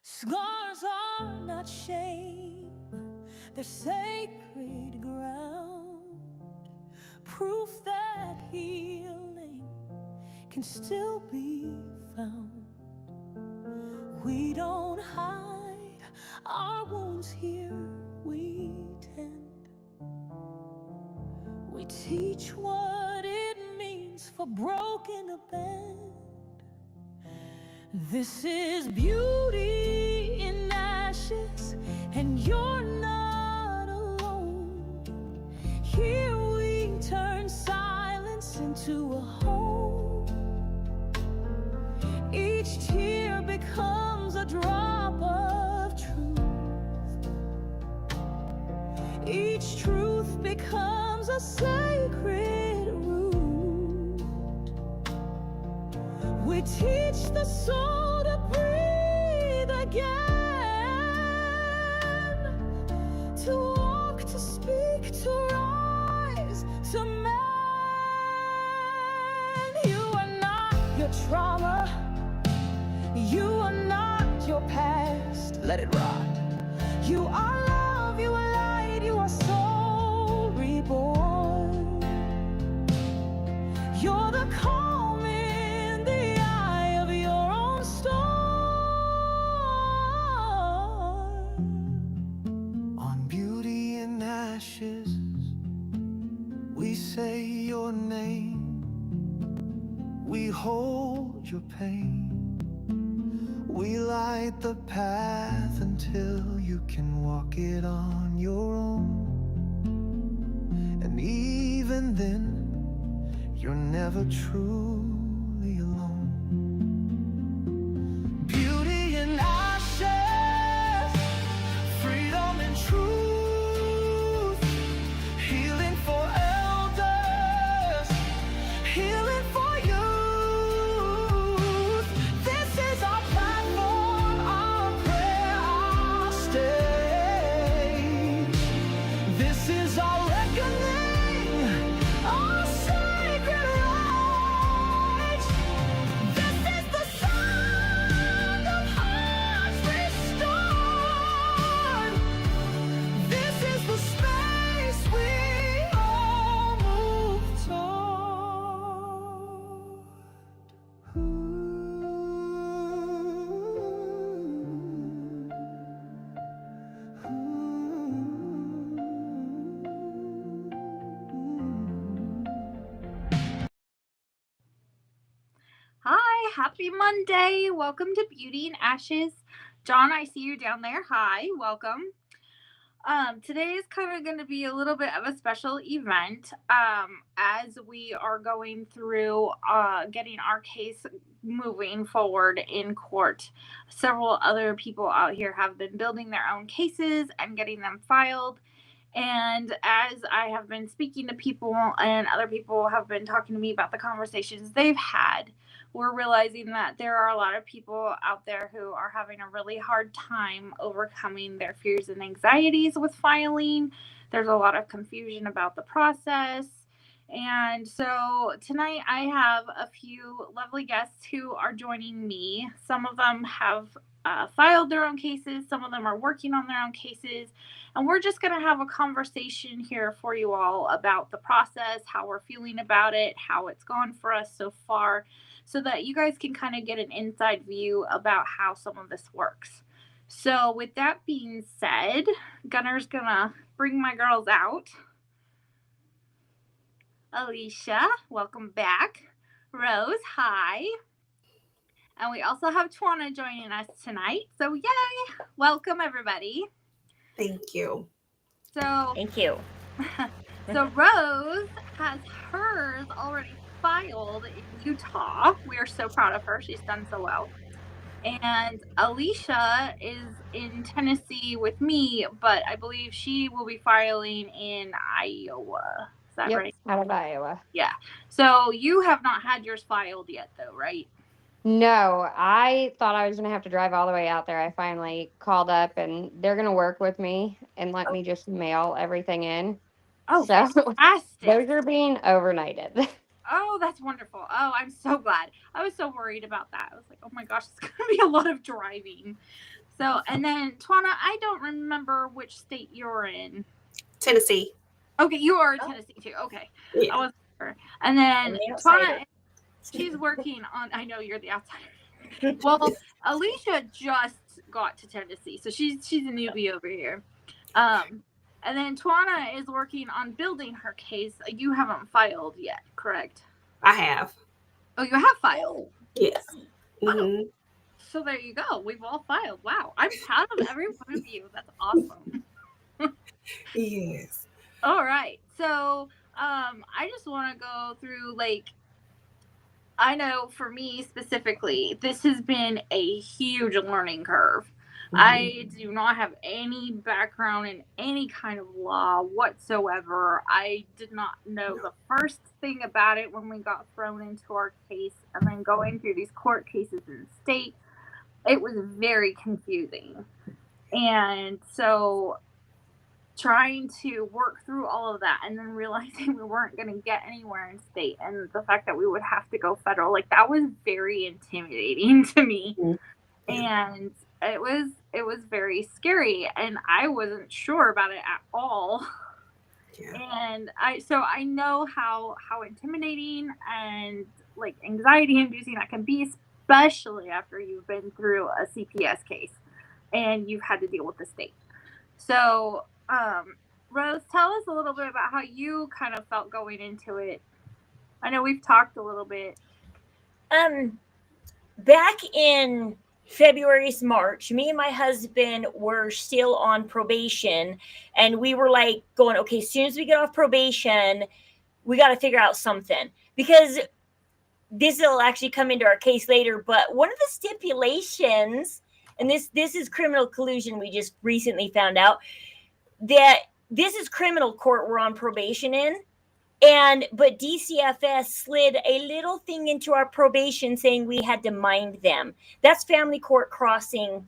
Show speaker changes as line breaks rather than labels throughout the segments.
Scars are not shame, they're sacred ground, proof that healing can still be found. We don't hide our wounds here, we tend. We teach what it means for broken to bend. This is beauty in ashes, and you're not alone. Here we turn silence into a home. Each tear becomes a drop of truth. Each truth becomes a sacred root. We teach the soul to breathe again, to walk, to speak, to rise, to mend. You are not your trauma, you are not your past. Let it rot. You are love, you are light, you are soul reborn. You're the calm in the eye of your own storm. On beauty and ashes, we say your name. We hold your pain. We light the path until you can walk it on your own. And even then, you're never truly alone. Beauty in ashes, freedom and truth, healing for elders, healing for youth. This is our platform, our prayer, our stage. This is our reckoning, our sacred rights. This is the sound of hearts restored. This is the space we all move
Hi, happy Monday. Welcome to Beauty and Ashes. John, I see you down there. Hi, welcome. Today is kind of going to be a little bit of a special event as we are going through getting our case moving forward in court. Several other people out here have been building their own cases and getting them filed. And as I have been speaking to people and other people have been talking to me about the conversations they've had, we're realizing that there are a lot of people out there who are having a really hard time overcoming their fears and anxieties with filing. There's a lot of confusion about the process. And so tonight I have a few lovely guests who are joining me. Some of them have filed their own cases, some of them are working on their own cases. And we're just going to have a conversation here for you all about the process, how we're feeling about it, how it's gone for us so far, so that you guys can kind of get an inside view about how some of this works. So with that being said, Gunner's going to bring my girls out. Alicia, welcome back. Rose, hi. And we also have Twana joining us tonight. So yay! Welcome, everybody.
Thank you.
Thank you.
So Rose has hers already filed in Utah. We are so proud of her. She's done so well. And Alicia is in Tennessee with me, but I believe she will be filing in Iowa. Is that right?
Out of Iowa.
Yeah. So you have not had yours filed yet, though, right?
No, I thought I was going to have to drive all the way out there. I finally called up and they're going to work with me and let me just mail everything in.
Oh,
so
fantastic.
Those are being overnighted.
Oh, that's wonderful. Oh, I'm so glad. I was so worried about that. I was like, oh my gosh, it's going to be a lot of driving. So, and then Twana, I don't remember which state you're in.
Tennessee.
Okay, you are in Tennessee too. Okay,
Yeah.
I wasn't sure. And then
the
Twana,
outsider.
she's working on. I know you're the outsider. Well, Alicia just got to Tennessee, so she's a newbie over here. And then Twana is working on building her case. You haven't filed yet, correct?
I have.
Oh, you have filed.
Yes.
Oh. So there you go. We've all filed. Wow. I'm proud of every one of you. That's awesome.
Yes.
All right. So I just want to go through, like, I know for me specifically, this has been a huge learning curve. I do not have any background in any kind of law whatsoever. I did not know the first thing about it when we got thrown into our case, and then going through these court cases in state, it was very confusing. And so trying to work through all of that and then realizing we weren't going to get anywhere in state, and the fact that we would have to go federal, like, that was very intimidating to me. And it was very scary, and I wasn't sure about it at all. And I know how intimidating and, like, anxiety inducing that can be, especially after you've been through a CPS case and you've had to deal with the state. So Rose, tell us a little bit about how you kind of felt going into it. I know we've talked a little bit.
Back in February, March, me and my husband were still on probation, and we were like going, okay, as soon as we get off probation, we got to figure out something, because this will actually come into our case later. But one of the stipulations, and this is criminal collusion, we just recently found out that this is criminal court we're on probation in. But DCFS slid a little thing into our probation saying we had to mind them. That's family court crossing.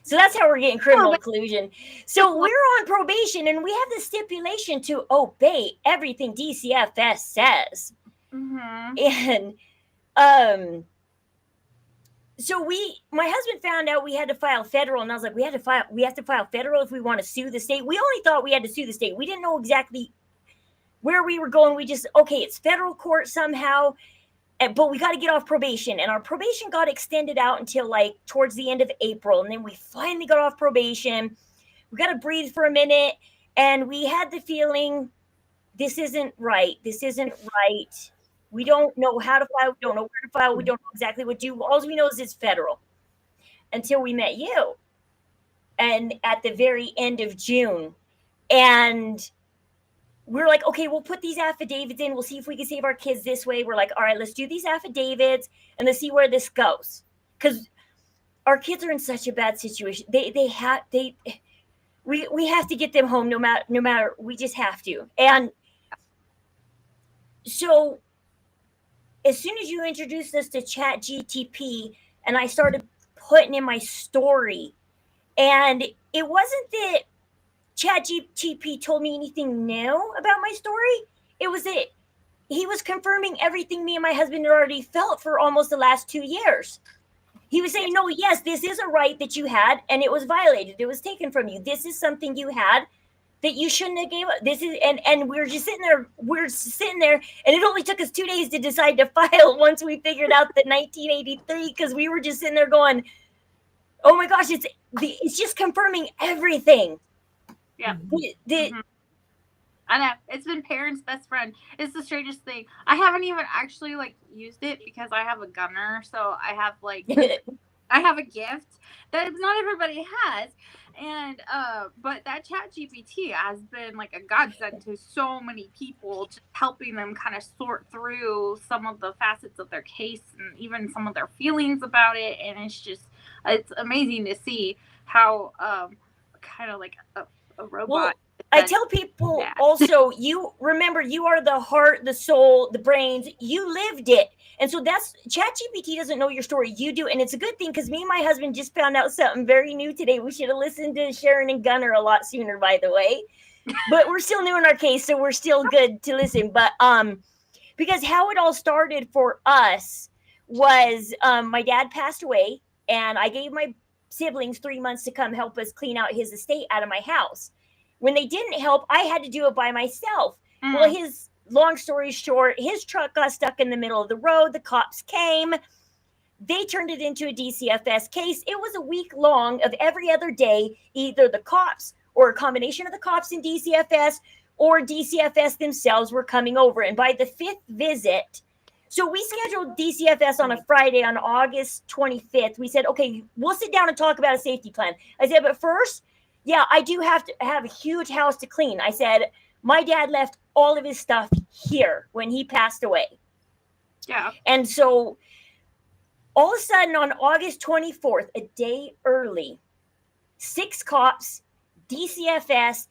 So that's how we're getting criminal collusion. So we're on probation, and we have the stipulation to obey everything DCFS says. And so my husband found out we had to file federal, and I was like, we have to file federal if we want to sue the state. We only thought we had to sue the state. We didn't know exactly where we were going. We just, okay, it's federal court somehow, but we got to get off probation. And our probation got extended out until, like, towards the end of April. And then we finally got off probation. We got to breathe for a minute. And we had the feeling, this isn't right. This isn't right. We don't know how to file. We don't know where to file. We don't know exactly what to do. All we know is it's federal, until we met you. And at the very end of June. And we're like, okay, we'll put these affidavits in. We'll see if we can save our kids this way. We're like, all right, let's do these affidavits and let's see where this goes. Because our kids are in such a bad situation. We have to get them home no matter, we just have to. And so as soon as you introduced us to ChatGTP, and I started putting in my story, and it wasn't that ChatGTP told me anything new about my story. It was that he was confirming everything me and my husband had already felt for almost the last 2 years. He was saying, no, yes, this is a right that you had, and it was violated. It was taken from you. This is something you had that you shouldn't have gave up. This is, and we're just sitting there. We're sitting there, and it only took us 2 days to decide to file once we figured out the 1983, because we were just sitting there going, oh my gosh, it's just confirming everything.
Yeah. I know. It's been parents' best friend. It's the strangest thing. I haven't even actually, like, used it because I have a gunner, so I have, like, I have a gift that not everybody has. And but that ChatGPT has been, like, a godsend to so many people, just helping them kind of sort through some of the facets of their case and even some of their feelings about it. And it's amazing to see how kind of like a robot.
Well, I tell people also, you remember, you are the heart, the soul, the brains. You lived it. And so that's, ChatGPT doesn't know your story. You do. And it's a good thing, because me and my husband just found out something very new today. We should have listened to Sharon and Gunner a lot sooner, by the way. But we're still new in our case, so we're still good to listen. But because how it all started for us was my dad passed away and I gave my siblings 3 months to come help us clean out his estate out of my house. When they didn't help, I had to do it by myself. Well, his long story short, his truck got stuck in the middle of the road. The cops came. They turned it into a DCFS case. It was a week long of every other day, either the cops or a combination of the cops in DCFS or DCFS themselves were coming over. And by the 5th visit, so we scheduled DCFS on a Friday on August 25th. We said, okay, we'll sit down and talk about a safety plan. I said, but first, yeah, I do have to have a huge house to clean. I said, my dad left all of his stuff here when he passed away.
Yeah.
And so all of a sudden on August 24th, a day early, 6 cops, DCFS,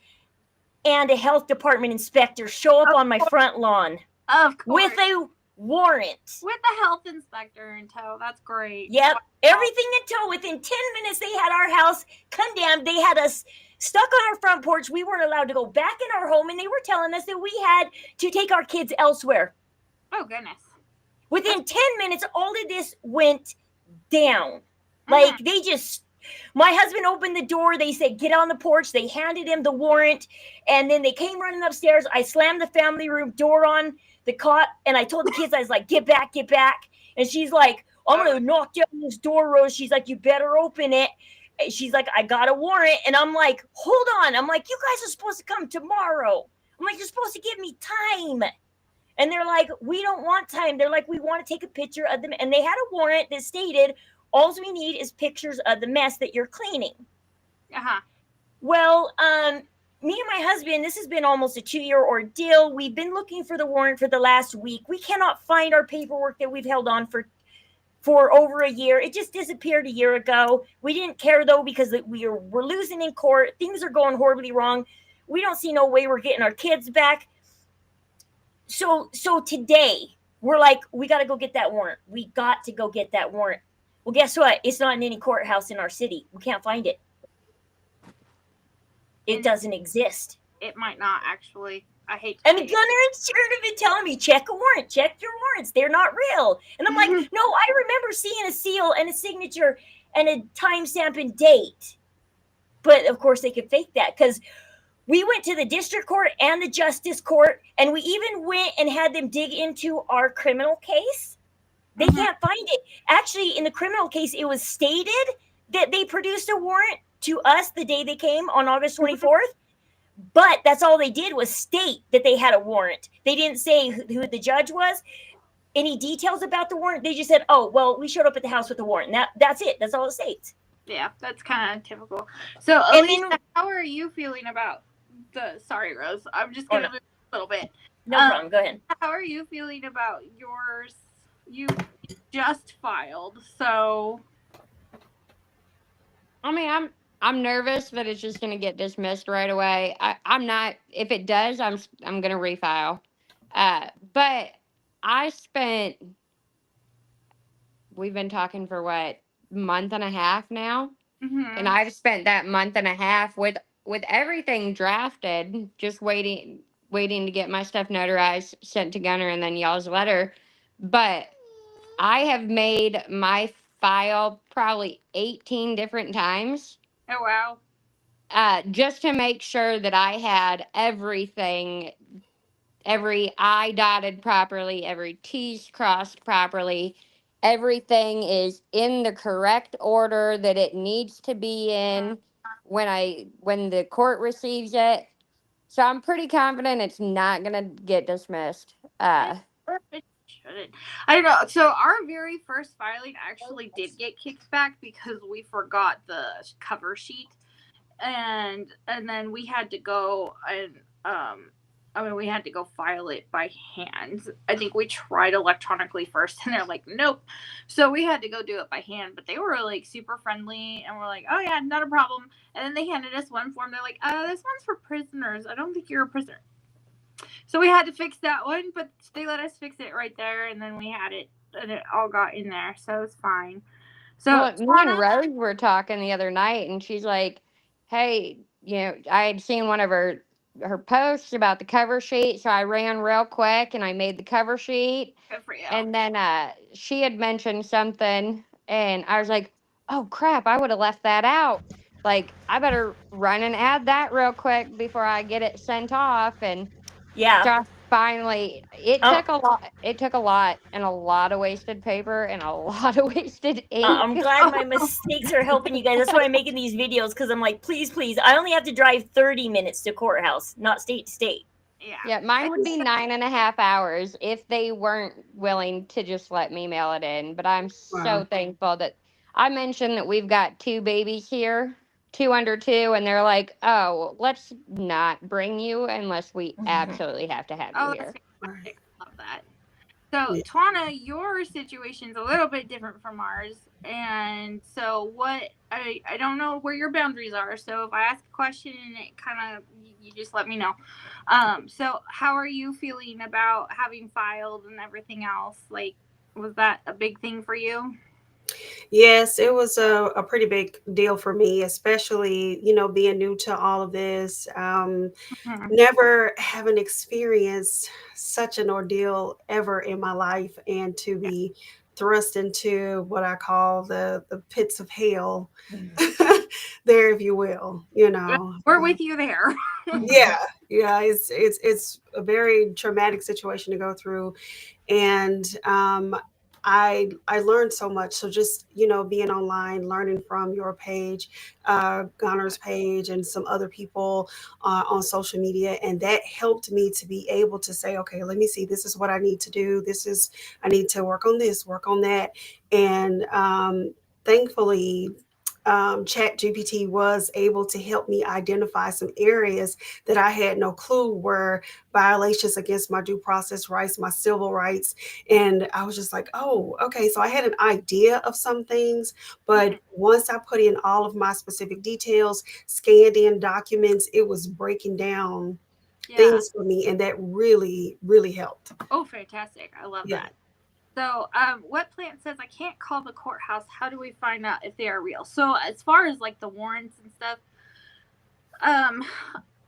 and a health department inspector show up on my front lawn.
Of course.
With a warrant.
With the health inspector in tow. That's great.
Yep. Everything in tow. Within 10 minutes, they had our house condemned. They had us stuck on our front porch. We weren't allowed to go back in our home, and they were telling us that we had to take our kids elsewhere.
Oh, goodness.
Within 10 minutes, all of this went down. Like, they just, my husband opened the door. They said, get on the porch. They handed him the warrant, and then they came running upstairs. I slammed the family room door on the cot, and I told the kids, I was like, get back. And she's like, I'm going to knock down this door, Rose. She's like, you better open it. And she's like, I got a warrant. And I'm like, hold on. I'm like, you guys are supposed to come tomorrow. I'm like, you're supposed to give me time. And they're like, we don't want time. They're like, we want to take a picture of them. And they had a warrant that stated, all we need is pictures of the mess that you're cleaning.
Uh-huh.
Well, me and my husband, this has been almost a 2-year ordeal. We've been looking for the warrant for the last week. We cannot find our paperwork that we've held on for over a year. It just disappeared a year ago. We didn't care, though, because we're losing in court. Things are going horribly wrong. We don't see no way we're getting our kids back. So today, we're like, we got to go get that warrant. We got to go get that warrant. Well, guess what? It's not in any courthouse in our city. We can't find it. It doesn't exist.
It might not, actually. I hate to
And
say
the gunner and Sharon have been telling me, check a warrant, check your warrants. They're not real. And I'm like, no, I remember seeing a seal and a signature and a timestamp and date. But of course they could fake that, because we went to the district court and the justice court, and we even went and had them dig into our criminal case. They can't find it. Actually, in the criminal case, it was stated that they produced a warrant to us the day they came on August 24th. But that's all they did was state that they had a warrant. They didn't say who the judge was, any details about the warrant. They just said, oh, well, we showed up at the house with a warrant. That's it. That's all it states.
Yeah, that's kind of typical. So, Elisa, how are you feeling about sorry, Rose, I'm just going to move a little bit.
No problem. Go ahead.
How are you feeling about yours? You just filed, so.
I mean, I'm nervous that it's just gonna get dismissed right away. I'm not. If it does, I'm gonna refile. But we've been talking for what, month and a half now, and I've spent that month and a half with everything drafted, just waiting to get my stuff notarized, sent to Gunner, and then y'all's letter. But I have made my file probably 18 different times.
Oh, wow.
Just to make sure that I had everything, every I dotted properly, every T's crossed properly. Everything is in the correct order that it needs to be in when the court receives it. So I'm pretty confident it's not going to get dismissed.
It shouldn't. I don't know. So our very first filing actually did get kicked back because we forgot the cover sheet, and then we had to go and we had to go file it by hand. I think we tried electronically first, and they're like, nope. So we had to go do it by hand, but they were like super friendly, and we're like, oh yeah, not a problem. And then they handed us one form. They're like, this one's for prisoners. I don't think you're a prisoner. So we had to fix that one, but they let us fix it right there, and then we had it, and it all got in there, so it's fine. So
me and Rose were talking the other night, and she's like, hey, I had seen one of her posts about the cover sheet, so I ran real quick, and I made the cover sheet.
Good for you.
And then she had mentioned something, and I was like, oh crap, I would have left that out. Like, I better run and add that real quick before I get it sent off. And
Yeah.
just finally, it took a lot. It took a lot and a lot of wasted paper and a lot of wasted
I'm
ink.
glad my mistakes are helping you guys. That's why I'm making these videos, because I'm like, please, please. I only have to drive 30 minutes to courthouse, not state to state.
Yeah, mine would be 9.5 hours if they weren't willing to just let me mail it in. But I'm so thankful that I mentioned that we've got 2 babies here, 2 under 2, and they're like, oh, let's not bring you unless we absolutely have to have you here.
That's fantastic. I love that. So, Twana, your situation's a little bit different from ours. And so I don't know where your boundaries are. So if I ask a question and it kind of, you just let me know. So how are you feeling about having filed and everything else? Like, was that a big thing for you?
Yes, it was a pretty big deal for me, especially, being new to all of this. Never having experienced such an ordeal ever in my life, and to be thrust into what I call the pits of hell there, if you will,
We're with you there.
yeah, it's a very traumatic situation to go through. And I learned so much. So just, being online, learning from your page, Gunner's page, and some other people on social media. And that helped me to be able to say, okay, let me see, this is what I need to do. I need to work on this, work on that. And thankfully, Chat GPT was able to help me identify some areas that I had no clue were violations against my due process rights, my civil rights. And I was just like, oh, okay. So I had an idea of some things, but once I put in all of my specific details, scanned in documents, it was breaking down things for me. And that really, really helped.
Oh, fantastic. I love that. So, what plant says I can't call the courthouse? How do we find out if they are real? So, as far as like the warrants and stuff,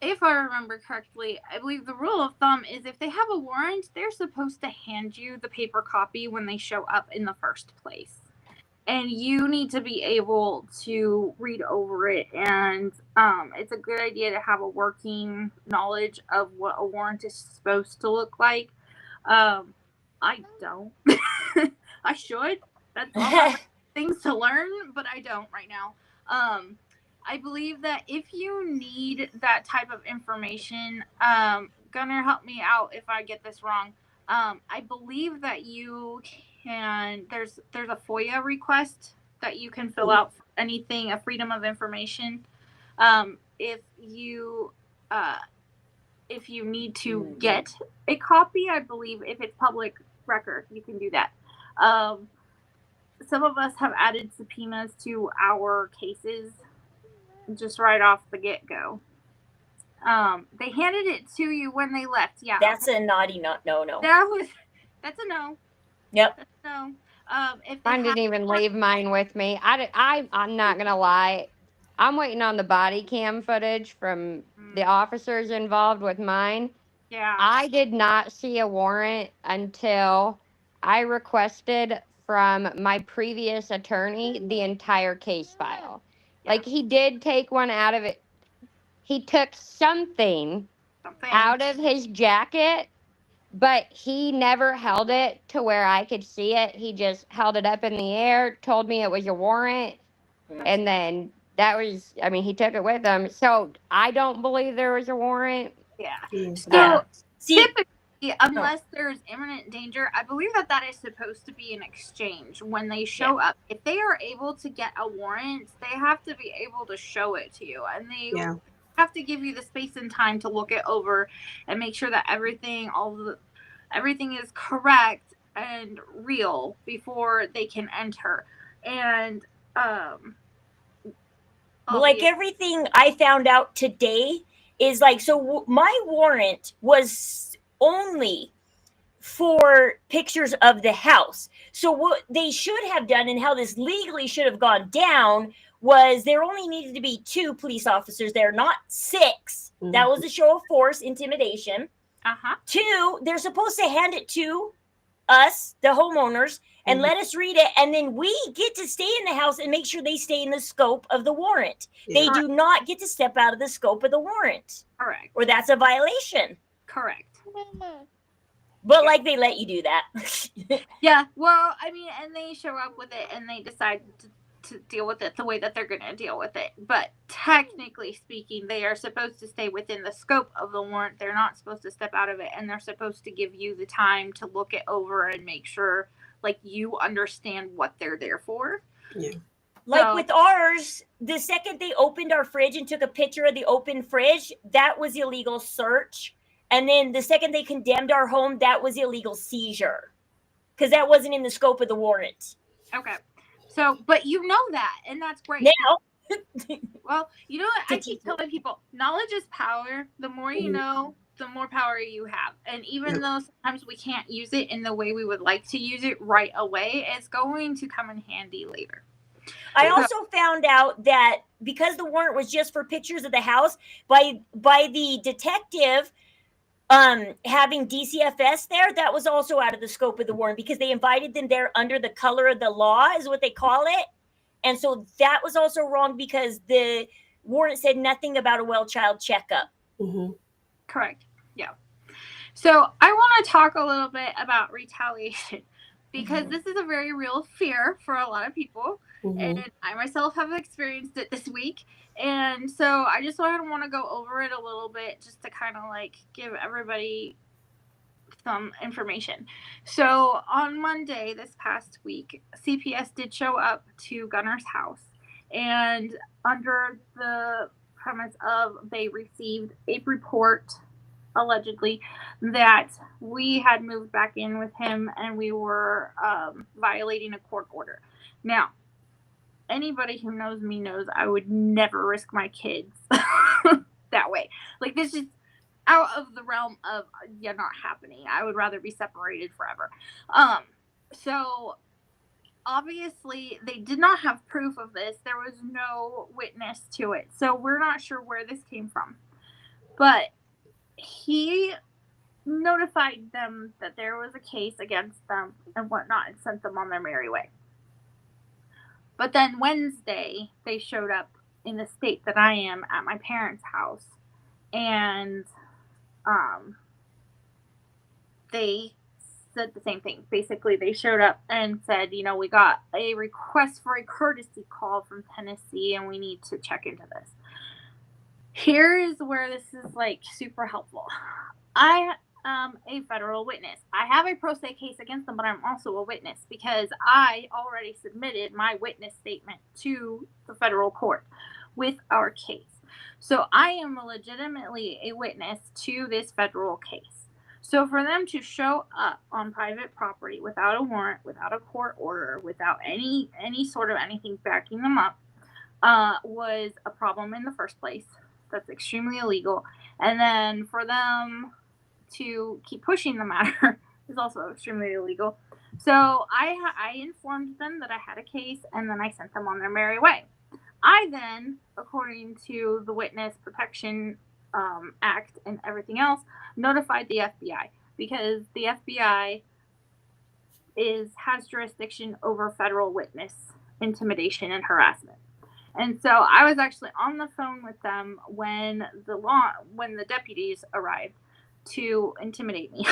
if I remember correctly, I believe the rule of thumb is if they have a warrant, they're supposed to hand you the paper copy when they show up in the first place. And you need to be able to read over it. And it's a good idea to have a working knowledge of what a warrant is supposed to look like. I don't. I should. That's all things to learn, but I don't right now. I believe that if you need that type of information, Gunnar, help me out if I get this wrong. I believe that you can. There's a FOIA request that you can fill out for anything, a freedom of information. If you need to get a copy, I believe if it's public record, you can do that. Some of us have added subpoenas to our cases just right off the get-go. They handed it to you when they left. Yeah,
that's a naughty no.
That's a no.
Yep.
That's a no.
Mine didn't even leave mine with me. I'm not gonna lie. I'm waiting on the body cam footage from the officers involved with mine.
Yeah.
I did not see a warrant until I requested from my previous attorney the entire case file. Yeah. Like, he did take one out of it. He took something out of his jacket, but he never held it to where I could see it. He just held it up in the air, told me it was a warrant, and then he took it with him. So I don't believe there was a warrant.
Yeah. So typically, unless there's imminent danger, I believe that is supposed to be an exchange when they show up. If they are able to get a warrant, they have to be able to show it to you, and they have to give you the space and time to look it over and make sure that everything is correct and real before they can enter. And
like everything I found out today is like, so my warrant was only for pictures of the house. So what they should have done, and how this legally should have gone down, was there only needed to be 2 police officers there, not 6. That was a show of force, intimidation. 2, they're supposed to hand it to us, the homeowners, and let us read it. And then we get to stay in the house and make sure they stay in the scope of the warrant. They do not get to step out of the scope of the warrant.
Correct.
Or that's a violation.
Correct.
But like they let you do that.
Yeah. Well, I mean, and they show up with it and they decide to deal with it the way that they're going to deal with it. But technically speaking, they are supposed to stay within the scope of the warrant. They're not supposed to step out of it, and they're supposed to give you the time to look it over and make sure like you understand what they're there for.
Yeah.
Like with ours, the second they opened our fridge and took a picture of the open fridge, that was illegal search. And then the second they condemned our home, that was illegal seizure. Because that wasn't in the scope of the warrant.
Okay. So, but you know that, and that's great.
Now.
Well, you know what? I keep telling people, knowledge is power. The more you know, the more power you have. And even though sometimes we can't use it in the way we would like to use it right away, it's going to come in handy later.
I also found out that because the warrant was just for pictures of the house, by the detective having DCFS there, that was also out of the scope of the warrant because they invited them there under the color of the law is what they call it. And so that was also wrong because the warrant said nothing about a well child checkup.
Correct. Yeah. So I want to talk a little bit about retaliation because this is a very real fear for a lot of people. And I myself have experienced it this week. And so I just want to go over it a little bit just to kind of like give everybody some information. So on Monday this past week, CPS did show up to Gunner's house, and under the premise of they received a report allegedly that we had moved back in with him and we were violating a court order. Now, anybody who knows me knows I would never risk my kids that way. Like, this is out of the realm of not happening. I would rather be separated forever. So obviously they did not have proof of this. There was no witness to it. So we're not sure where this came from. But he notified them that there was a case against them and whatnot and sent them on their merry way. But then Wednesday, they showed up in the state that I am at my parents' house, and they said the same thing. Basically, they showed up and said, we got a request for a courtesy call from Tennessee, and we need to check into this. Here is where this is like super helpful. I am a federal witness. I have a pro se case against them, but I'm also a witness because I already submitted my witness statement to the federal court with our case. So I am legitimately a witness to this federal case. So for them to show up on private property without a warrant, without a court order, without any sort of anything backing them up, was a problem in the first place. That's extremely illegal. And then for them to keep pushing the matter is also extremely illegal. So I informed them that I had a case, and then I sent them on their merry way. I then, according to the Witness Protection Act and everything else, notified the FBI because the FBI has jurisdiction over federal witness intimidation and harassment. And so I was actually on the phone with them when the deputies arrived to intimidate me.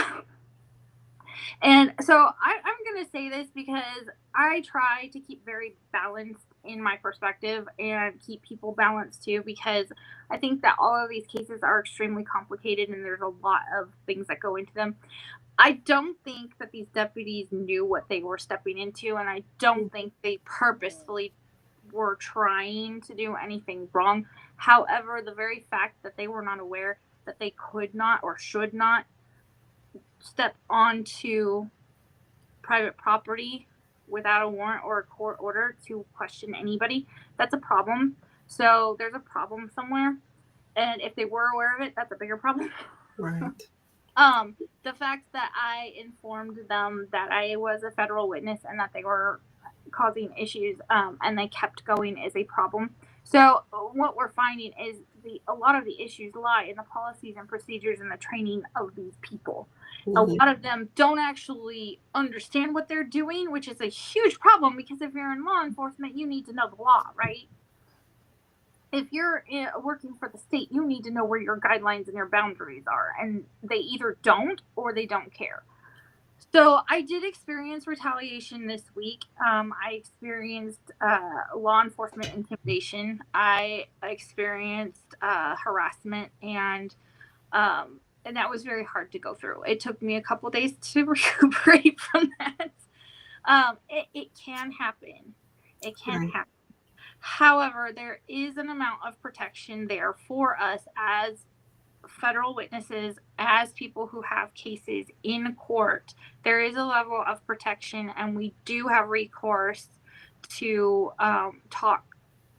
And so I'm going to say this because I try to keep very balanced in my perspective and keep people balanced too, because I think that all of these cases are extremely complicated and there's a lot of things that go into them. I don't think that these deputies knew what they were stepping into, and I don't think they purposefully were trying to do anything wrong. However, the very fact that they were not aware that they could not or should not step onto private property without a warrant or a court order to question anybody, that's a problem. So there's a problem somewhere, and if they were aware of it, that's a bigger problem.
Right.
The fact that I informed them that I was a federal witness and that they were causing issues, and they kept going is a problem, So what we're finding is a lot of the issues lie in the policies and procedures and the training of these people. A lot of them don't actually understand what they're doing, which is a huge problem, because if you're in law enforcement, you need to know the law, right? If you're working for the state, you need to know where your guidelines and your boundaries are, and they either don't or they don't care. So I did experience retaliation this week. I experienced law enforcement intimidation. I experienced harassment, and that was very hard to go through. It took me a couple days to recuperate from that. It can happen. It can happen. However, there is an amount of protection there for us as federal witnesses, as people who have cases in court. There is a level of protection, and we do have recourse to talk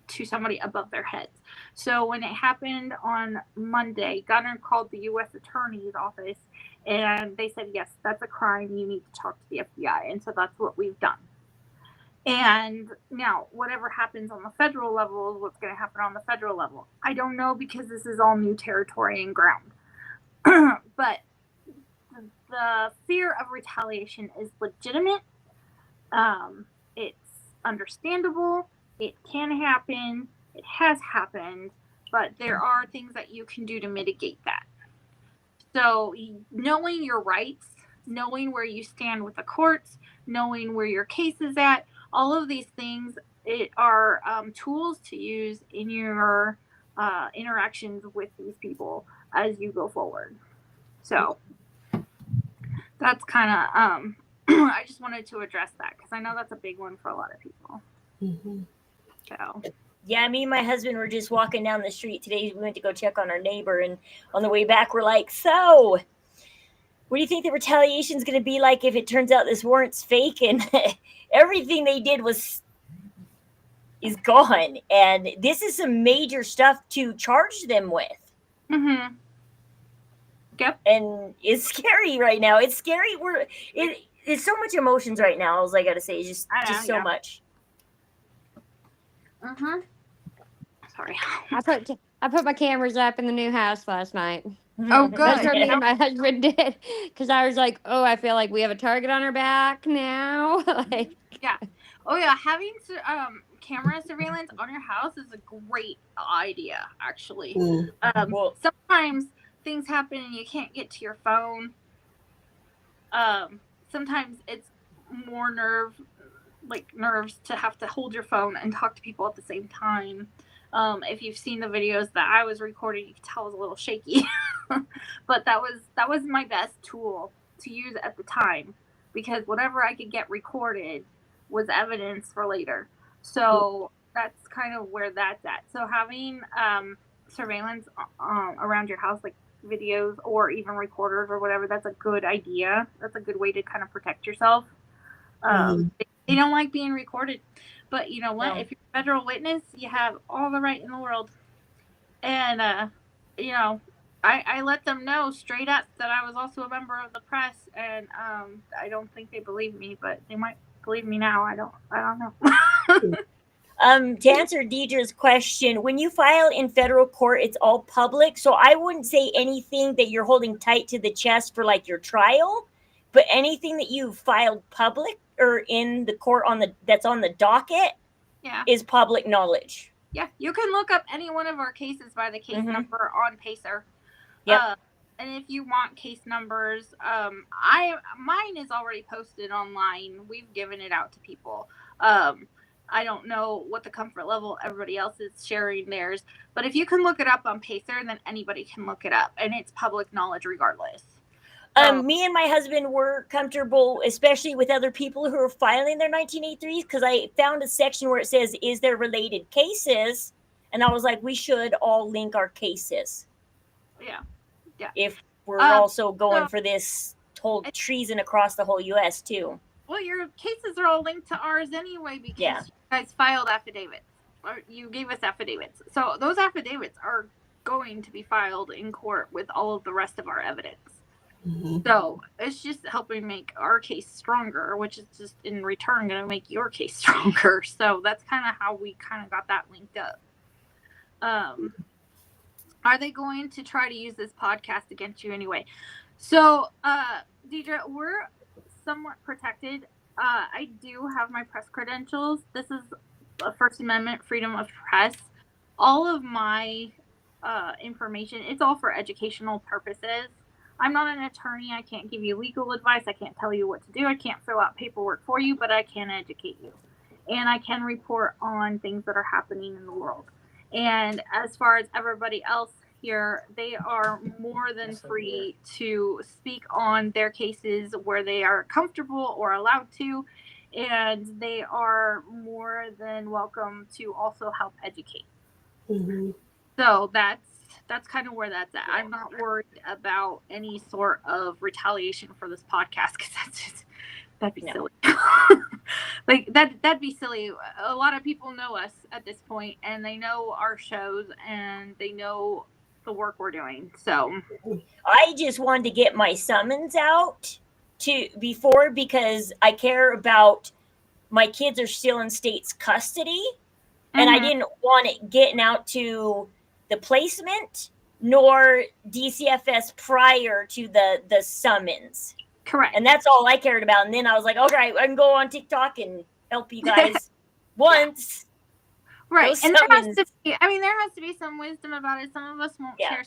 to somebody above their heads. So when it happened on Monday, Gunner called the U.S. Attorney's office, and they said, yes, that's a crime. You need to talk to the FBI. And so that's what we've done. And now, whatever happens on the federal level is what's going to happen on the federal level. I don't know, because this is all new territory and ground. But the fear of retaliation is legitimate. It's understandable. It can happen. It has happened. But there are things that you can do to mitigate that. So knowing your rights, knowing where you stand with the courts, knowing where your case is at, all of these things are tools to use in your interactions with these people as you go forward. So that's kind of, I just wanted to address that, because I know that's a big one for a lot of people. So.
Yeah, me and my husband were just walking down the street today. We went to go check on our neighbor, and on the way back, we're like, so what do you think the retaliation is going to be like if it turns out this warrant's fake and everything they did is gone? And this is some major stuff to charge them with.
Mm-hmm. Yep.
And it's scary right now. It's scary. It's so much emotions right now. All I got to say is just so much.
Mm-hmm. Sorry.
I put my cameras up in the new house last night.
Oh, good.
That's what me and my husband did, because I was like, oh, I feel like we have a target on our back now.
Yeah. Oh, yeah. Having camera surveillance on your house is a great idea, actually. Well, sometimes things happen and you can't get to your phone. Sometimes it's more nerves to have to hold your phone and talk to people at the same time. If you've seen the videos that I was recording, you can tell I was a little shaky. But that was my best tool to use at the time, because whatever I could get recorded was evidence for later. So that's kind of where that's at. So having surveillance around your house, like videos or even recorders or whatever, that's a good idea. That's a good way to kind of protect yourself. They don't like being recorded. But you know what? No. If you're a federal witness, you have all the right in the world. And, I let them know straight up that I was also a member of the press. And I don't think they believe me, but they might believe me now. I don't know.
To answer Deidre's question, when you file in federal court, it's all public. So I wouldn't say anything that you're holding tight to the chest for like your trial, but anything that you filed public or in the court that's on the docket is public knowledge.
Yeah, you can look up any one of our cases by the case number on Pacer.
Yeah.
And if you want case numbers, mine is already posted online. We've given it out to people. I don't know what the comfort level everybody else is sharing theirs, but if you can look it up on Pacer, then anybody can look it up, and it's public knowledge regardless.
Me and my husband were comfortable, especially with other people who are filing their 1983s, because I found a section where it says, is there related cases? And I was like, we should all link our cases.
Yeah.
If we're also going for this whole treason across the whole U.S. too.
Well, your cases are all linked to ours anyway, because you guys filed affidavits, or you gave us affidavits. So those affidavits are going to be filed in court with all of the rest of our evidence. So it's just helping make our case stronger, which is just in return going to make your case stronger. So that's kind of how we kind of got that linked up. um, are they going to try to use this podcast against you anyway? So, Deidre, we're somewhat protected. I do have my press credentials. This is a First Amendment freedom of press. All of my information, it's all for educational purposes. I'm not an attorney. I can't give you legal advice. I can't tell you what to do. I can't fill out paperwork for you, but I can educate you. And I can report on things that are happening in the world. And as far as everybody else here, they are more than free to speak on their cases where they are comfortable or allowed to. And they are more than welcome to also help educate.
Mm-hmm.
So that's kind of where that's at. I'm not worried about any sort of retaliation for this podcast because that'd be silly. Like that'd be silly. A lot of people know us at this point, and they know our shows, and they know the work we're doing. So
I just wanted to get my summons out before because I care about my kids are still in state's custody, and I didn't want it getting out to the placement nor DCFS prior to the summons.
Correct.
And that's all I cared about. And then I was like, okay, I can go on TikTok and help you guys once.
Right. And there has to be some wisdom about it. Some of us won't share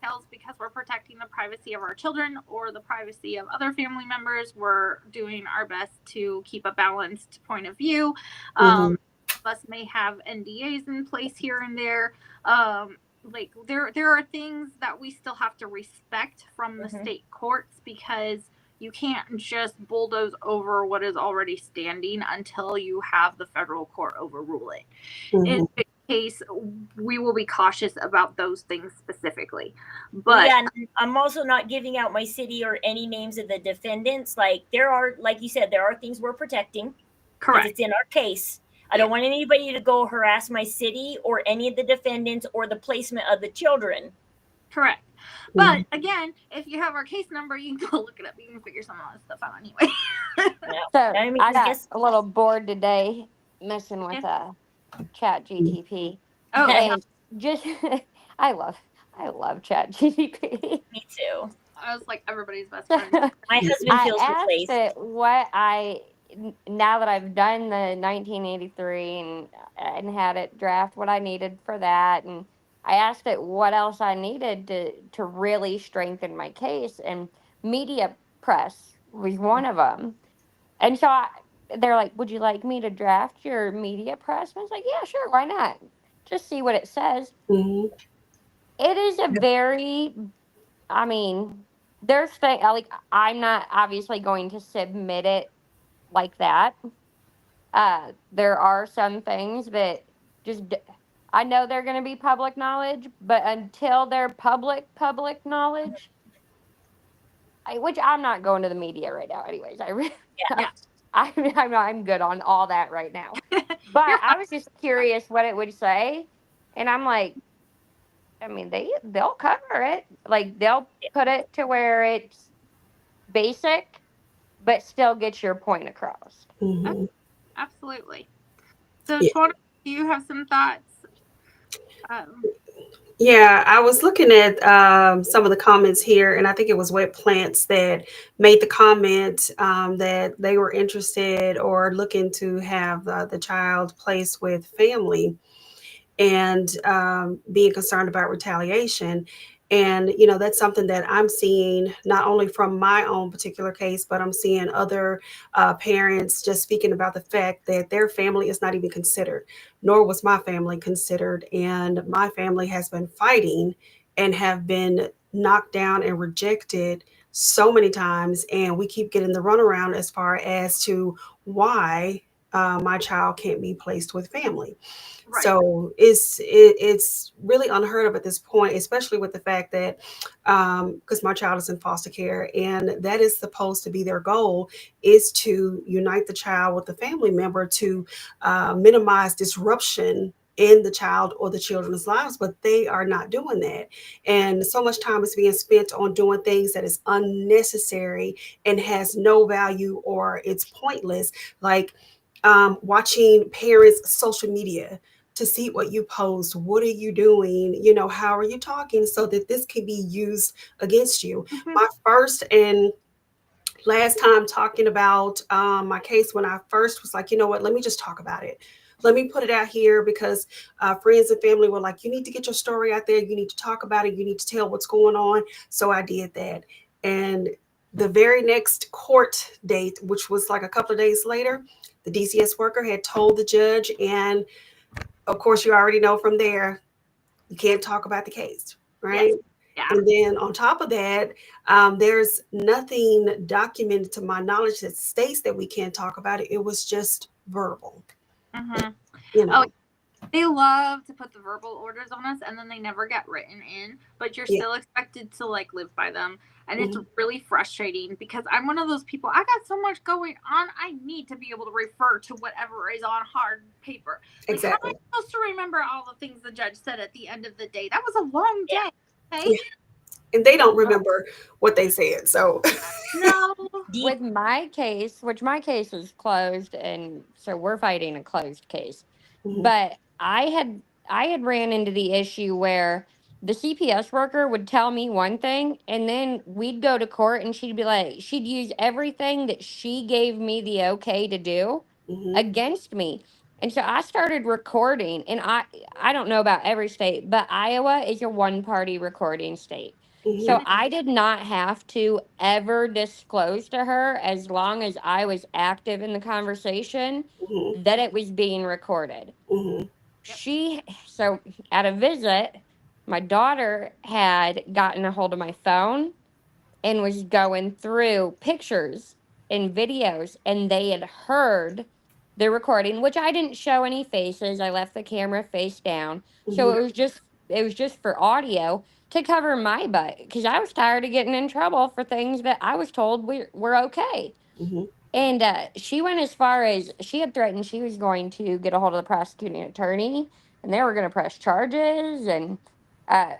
details because we're protecting the privacy of our children or the privacy of other family members. We're doing our best to keep a balanced point of view. Some of us may have NDAs in place here and there. Like there are things that we still have to respect from the state courts because you can't just bulldoze over what is already standing until you have the federal court overrule it. In which case, we will be cautious about those things specifically. But
I'm also not giving out my city or any names of the defendants. Like there are, like you said, there are things we're protecting.
Correct.
It's in our case. I don't want anybody to go harass my city or any of the defendants or the placement of the children.
Correct. But again, if you have our case number, you can go look it up. You can figure some of that stuff out anyway.
So I got a little bored today messing with Chat GTP.
Oh,
and just I love Chat GTP.
Me too.
I was like everybody's best friend.
My husband feels replaced.
I asked it now that I've done the 1983 and had it draft what I needed for that, and I asked it what else I needed to really strengthen my case, and media press was one of them. And so they're like, would you like me to draft your media press? And I was like, yeah, sure, why not? Just see what it says. It is a very, there's things, like, I'm not obviously going to submit it like that. There are some things that just, I know they're going to be public knowledge, but until they're public knowledge, which I'm not going to the media right now anyways. I'm good on all that right now. But I was just curious what it would say. And I'm like, they'll cover it. Like they'll put it to where it's basic, but still get your point across.
Absolutely. So, Sharon, do you have some thoughts?
Yeah, I was looking at some of the comments here, and I think it was Wet Plants that made the comment that they were interested or looking to have the child placed with family and being concerned about retaliation. And, that's something that I'm seeing not only from my own particular case, but I'm seeing other parents just speaking about the fact that their family is not even considered, nor was my family considered. And my family has been fighting and have been knocked down and rejected so many times. And we keep getting the runaround as far as to why my child can't be placed with family. Right. So it's really unheard of at this point, especially with the fact that because my child is in foster care, and that is supposed to be their goal, is to unite the child with the family member to minimize disruption in the child or the children's lives, but they are not doing that. And so much time is being spent on doing things that is unnecessary and has no value, or it's pointless, like watching parents' social media to see what you post. What are you doing? How are you talking, so that this can be used against you? My first and last time talking about my case, when I first was like, you know what, let me just talk about it. Let me put it out here, because friends and family were like, you need to get your story out there. You need to talk about it. You need to tell what's going on. So I did that. And the very next court date, which was like a couple of days later, the DCS worker had told the judge, and of course, you already know from there, you can't talk about the case, right?
Yes. Yeah.
And then on top of that, there's nothing documented to my knowledge that states that we can't talk about it. It was just verbal.
Oh, they love to put the verbal orders on us, and then they never get written in, but you're still expected to like live by them. And it's really frustrating, because I'm one of those people, I got so much going on, I need to be able to refer to whatever is on hard paper. Like,
Exactly.
how am I supposed to remember all the things the judge said at the end of the day? That was a long day. Okay?
Yeah. And they don't remember what they said. So
No.
With my case, which my case is closed, and so we're fighting a closed case. But I had ran into the issue where the CPS worker would tell me one thing, and then we'd go to court, and she'd be like, she'd use everything that she gave me the okay to do against me. And so I started recording, and I don't know about every state, but Iowa is a one-party recording state. So I did not have to ever disclose to her, as long as I was active in the conversation, that it was being recorded. So at a visit, my daughter had gotten a hold of my phone and was going through pictures and videos, and they had heard the recording, which I didn't show any faces. I left the camera face down. So it was just for audio to cover my butt, because I was tired of getting in trouble for things that I was told were okay. And she went as far as, she had threatened she was going to get a hold of the prosecuting attorney, and they were going to press charges. And I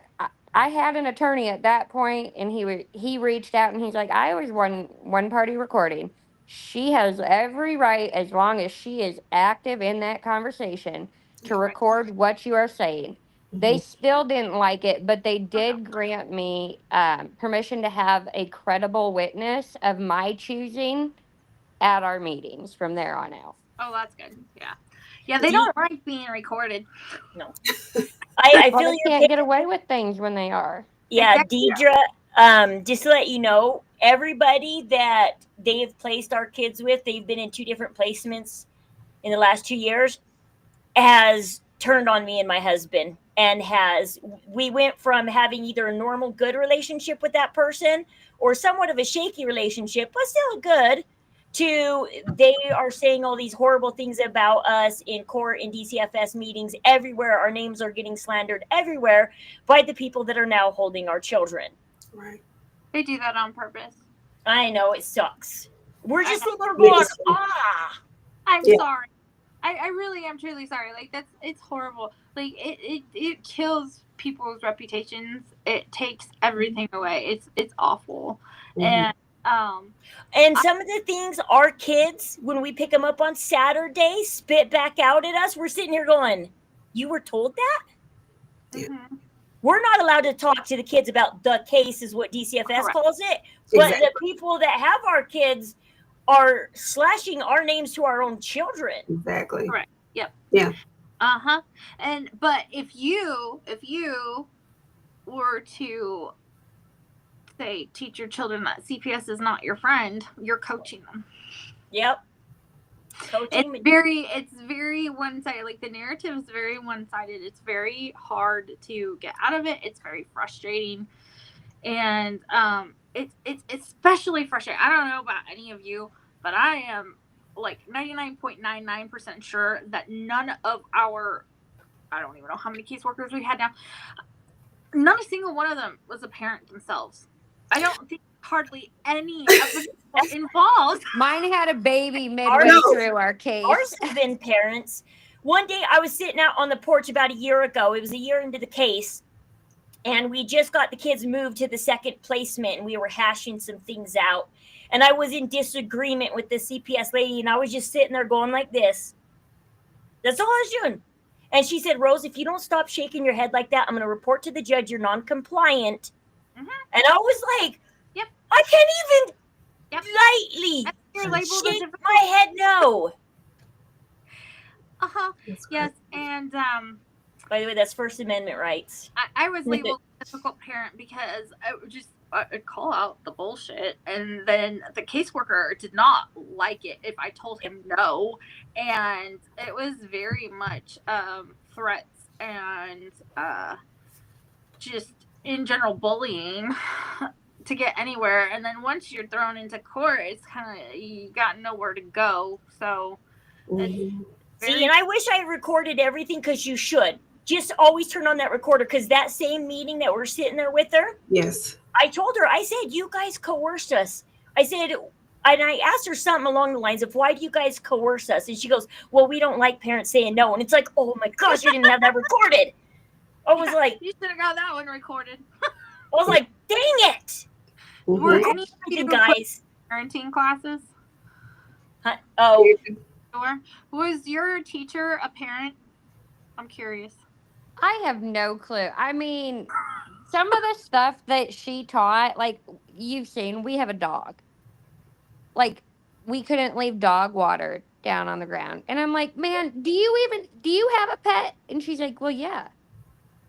had an attorney at that point, and he reached out, and he's like, I was one party recording. She has every right, as long as she is active in that conversation, to record what you are saying. They still didn't like it, but they did grant me permission to have a credible witness of my choosing at our meetings from there on out.
Oh, that's good. Yeah. Yeah, they don't like being recorded.
No. I feel
they can't get away with things when they are.
Yeah, Deidre, just to let you know, everybody that they have placed our kids with, they've been in 2 different placements in the last 2 years, has turned on me and my husband, and we went from having either a normal good relationship with that person or somewhat of a shaky relationship, but still good, to they are saying all these horrible things about us in court, in DCFS meetings, everywhere. Our names are getting slandered everywhere by the people that are now holding our children.
Right.
They do that on purpose.
I know, it sucks. We're just sitting there going,
I'm sorry. I really am truly sorry. Like, it's horrible. Like, it kills people's reputations. It takes everything away. It's awful. And some of the things our kids, when we pick them up on Saturday, spit back out at us, we're sitting here going, you were told that? We're not allowed to talk to the kids about the case, is what DCFS calls it. But the people that have our kids are slashing our names to our own children.
Exactly.
Correct. Yep.
Yeah.
But if you were to say, teach your children that CPS is not your friend, you're coaching them.
Yep.
It's very one-sided. Like, the narrative is very one-sided. It's very hard to get out of it. It's very frustrating. And it's especially frustrating. I don't know about any of you, but I am like 99.99% sure that none of our, I don't even know how many caseworkers we had now, not a single one of them was a parent themselves. I don't think hardly any of the people involved.
Mine had a baby midway through our case.
Ours have been parents. One day I was sitting out on the porch about a year ago. It was a year into the case. And we just got the kids moved to the second placement, and we were hashing some things out. And I was in disagreement with the CPS lady, and I was just sitting there going like this. That's all I was doing. And she said, Rose, if you don't stop shaking your head like that, I'm going to report to the judge you're non-compliant. And I was like,
Yep.
I can't even lightly
You're labeled
shake my head no.
Yes, and
by the way, that's First Amendment rights.
I was labeled a difficult parent because I'd call out the bullshit, and then the caseworker did not like it if I told him no, and it was very much threats and just in general bullying to get anywhere. And then once you're thrown into court, it's kind of, you got nowhere to go. So
see, and I wish I recorded everything, because you should just always turn on that recorder, because that same meeting that we're sitting there with her,
yes,
I told her, I said, you guys coerced us. I said, and I asked her something along the lines of, why do you guys coerce us? And she goes, well, we don't like parents saying no. And it's like, oh my gosh, you didn't have that recorded. I was like,
you should have got that one recorded.
I was like, dang it.
Were any of
You guys
parenting classes?
Oh,
Or was your teacher a parent? I'm curious.
I have no clue. I mean, some of the stuff that she taught, like you've seen, we have a dog. Like, we couldn't leave dog water down on the ground. And I'm like, man, do you have a pet? And she's like, well, yeah.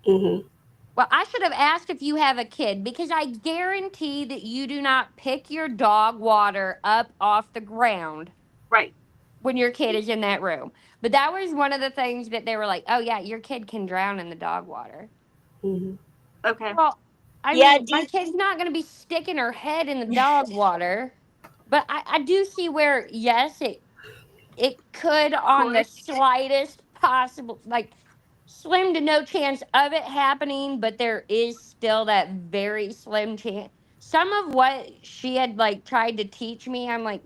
Well, I should have asked if you have a kid, because I guarantee that you do not pick your dog water up off the ground.
Right.
When your kid is in that room. But that was one of the things that they were like, oh, yeah, your kid can drown in the dog water.
Okay.
Well, I mean, my kid's not going to be sticking her head in the dog water. But I do see where, yes, it could, on the slightest possible, like, slim to no chance of it happening, but there is still that very slim chance. Some of what she had, like, tried to teach me, I'm like,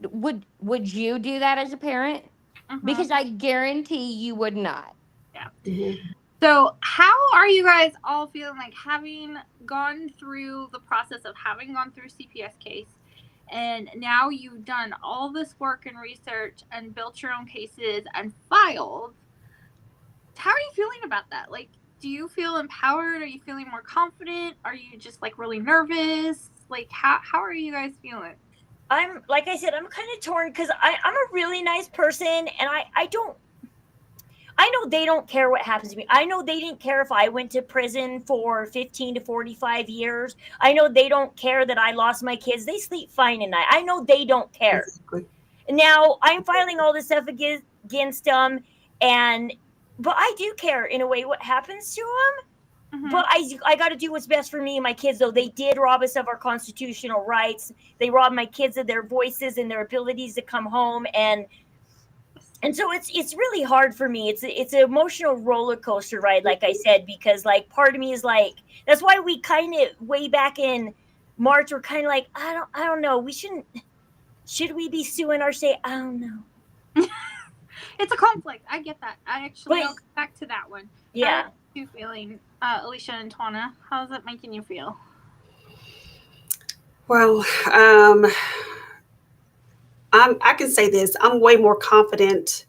would you do that as a parent? Because I guarantee you would not.
Yeah. So how are you guys all feeling, like, having gone through the process of having gone through CPS case, and now you've done all this work and research and built your own cases and filed? How are you feeling about that? Like, do you feel empowered? Are you feeling more confident? Are you just, like, really nervous? Like, how are you guys feeling?
I'm, like I said, I'm kind of torn, because I'm a really nice person, and I know they don't care what happens to me. I know they didn't care if I went to prison for 15 to 45 years. I know they don't care that I lost my kids. They sleep fine at night. I know they don't care. Exactly. Now, I'm filing all this stuff against them, but I do care in a way what happens to them. But I got to do what's best for me and my kids, though. They did rob us of our constitutional rights. They robbed my kids of their voices and their abilities to come home. And so it's really hard for me. It's an emotional roller coaster ride, like I said, because, like, part of me is like, that's why we kind of, way back in March, we're kind of like, I don't know. Should we be suing our state? I don't know.
It's a conflict. I get that. I'll come back to that one.
Yeah.
How are you feeling, Alicia and Twana? How's it making you feel?
Well, I can say this. I'm way more confident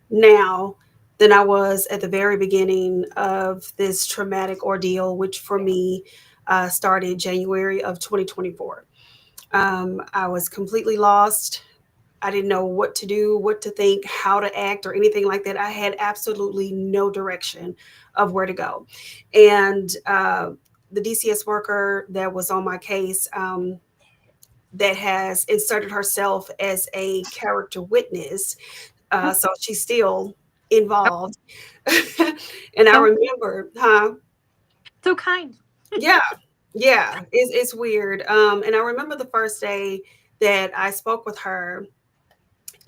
now than I was at the very beginning of this traumatic ordeal, which for me started January of 2024. I was completely lost. I didn't know what to do, what to think, how to act, or anything like that. I had absolutely no direction of where to go. And the DCS worker that was on my case, that has inserted herself as a character witness, so she's still involved. And I remember,
So kind.
Yeah, it's weird. And I remember the first day that I spoke with her.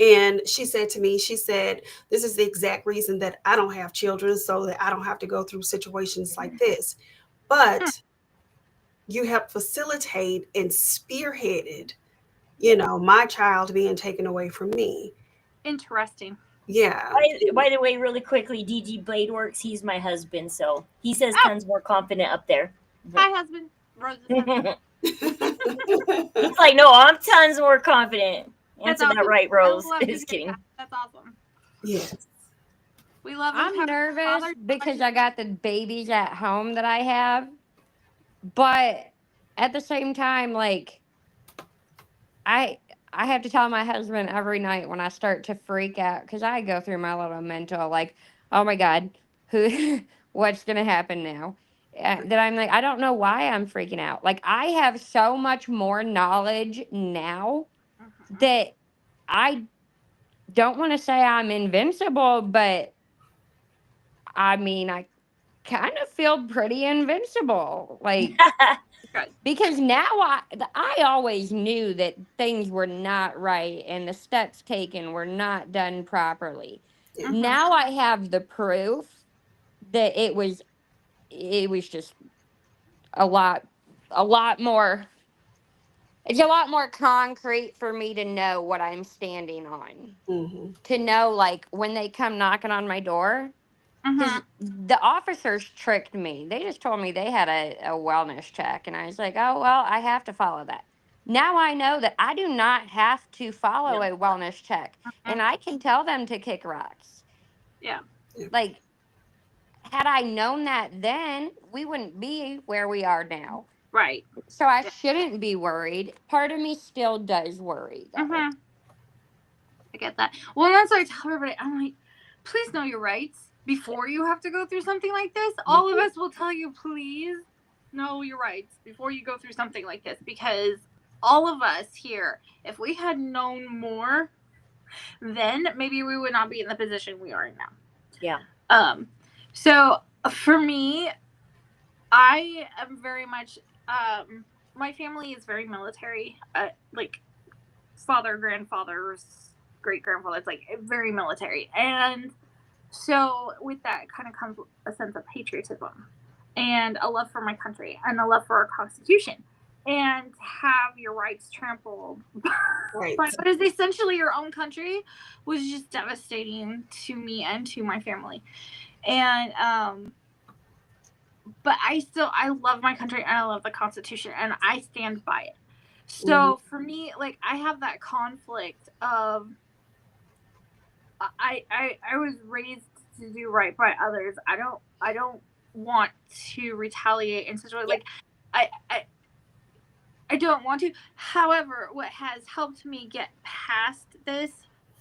And she said to me, she said, this is the exact reason that I don't have children, so that I don't have to go through situations like this. But you have facilitated and spearheaded, my child being taken away from me.
Interesting.
Yeah.
By the way, really quickly, DG Bladeworks, he's my husband, so he says tons more confident up there.
Hi, husband. Rose's husband.
He's like, no, I'm tons more confident. Answer that right, Rose. Just kidding.
That's awesome.
Yes.
We love
I'm nervous
father-
because I got the babies at home that I have, but at the same time, like I I have to tell my husband every night when I start to freak out because I go through my little mental like, oh my God, who, what's gonna happen now? That I'm like, I don't know why I'm freaking out. Like I have so much more knowledge now that I don't want to say I'm invincible, but I mean, I kind of feel pretty invincible. Like, because now I always knew that things were not right and the steps taken were not done properly. Now I have the proof that it was just a lot more. It's a lot more concrete for me to know what I'm standing on.
Mm-hmm.
To know, like, when they come knocking on my door, because the officers tricked me. They just told me they had a wellness check. And I was like, oh, well, I have to follow that. Now I know that I do not have to follow a wellness check. And I can tell them to kick rocks.
Yeah.
Like, had I known that then, we wouldn't be where we are now.
Right.
So I shouldn't be worried. Part of me still does worry, though.
I get that. Well, that's why I tell everybody, I'm like, please know your rights before you have to go through something like this. All of us will tell you, please know your rights before you go through something like this, because all of us here, if we had known more, then maybe we would not be in the position we are in now.
Yeah.
So for me, I am very much, my family is very military, like father, grandfathers, great grandfather. It's like very military. And so with that kind of comes a sense of patriotism and a love for my country and a love for our Constitution. And to have your rights trampled by what is essentially your own country was just devastating to me and to my family. And but I love my country and I love the Constitution and I stand by it. So for me, like, I have that conflict of I was raised to do right by others. I don't want to retaliate in such a way. Like I don't want to. However, what has helped me get past this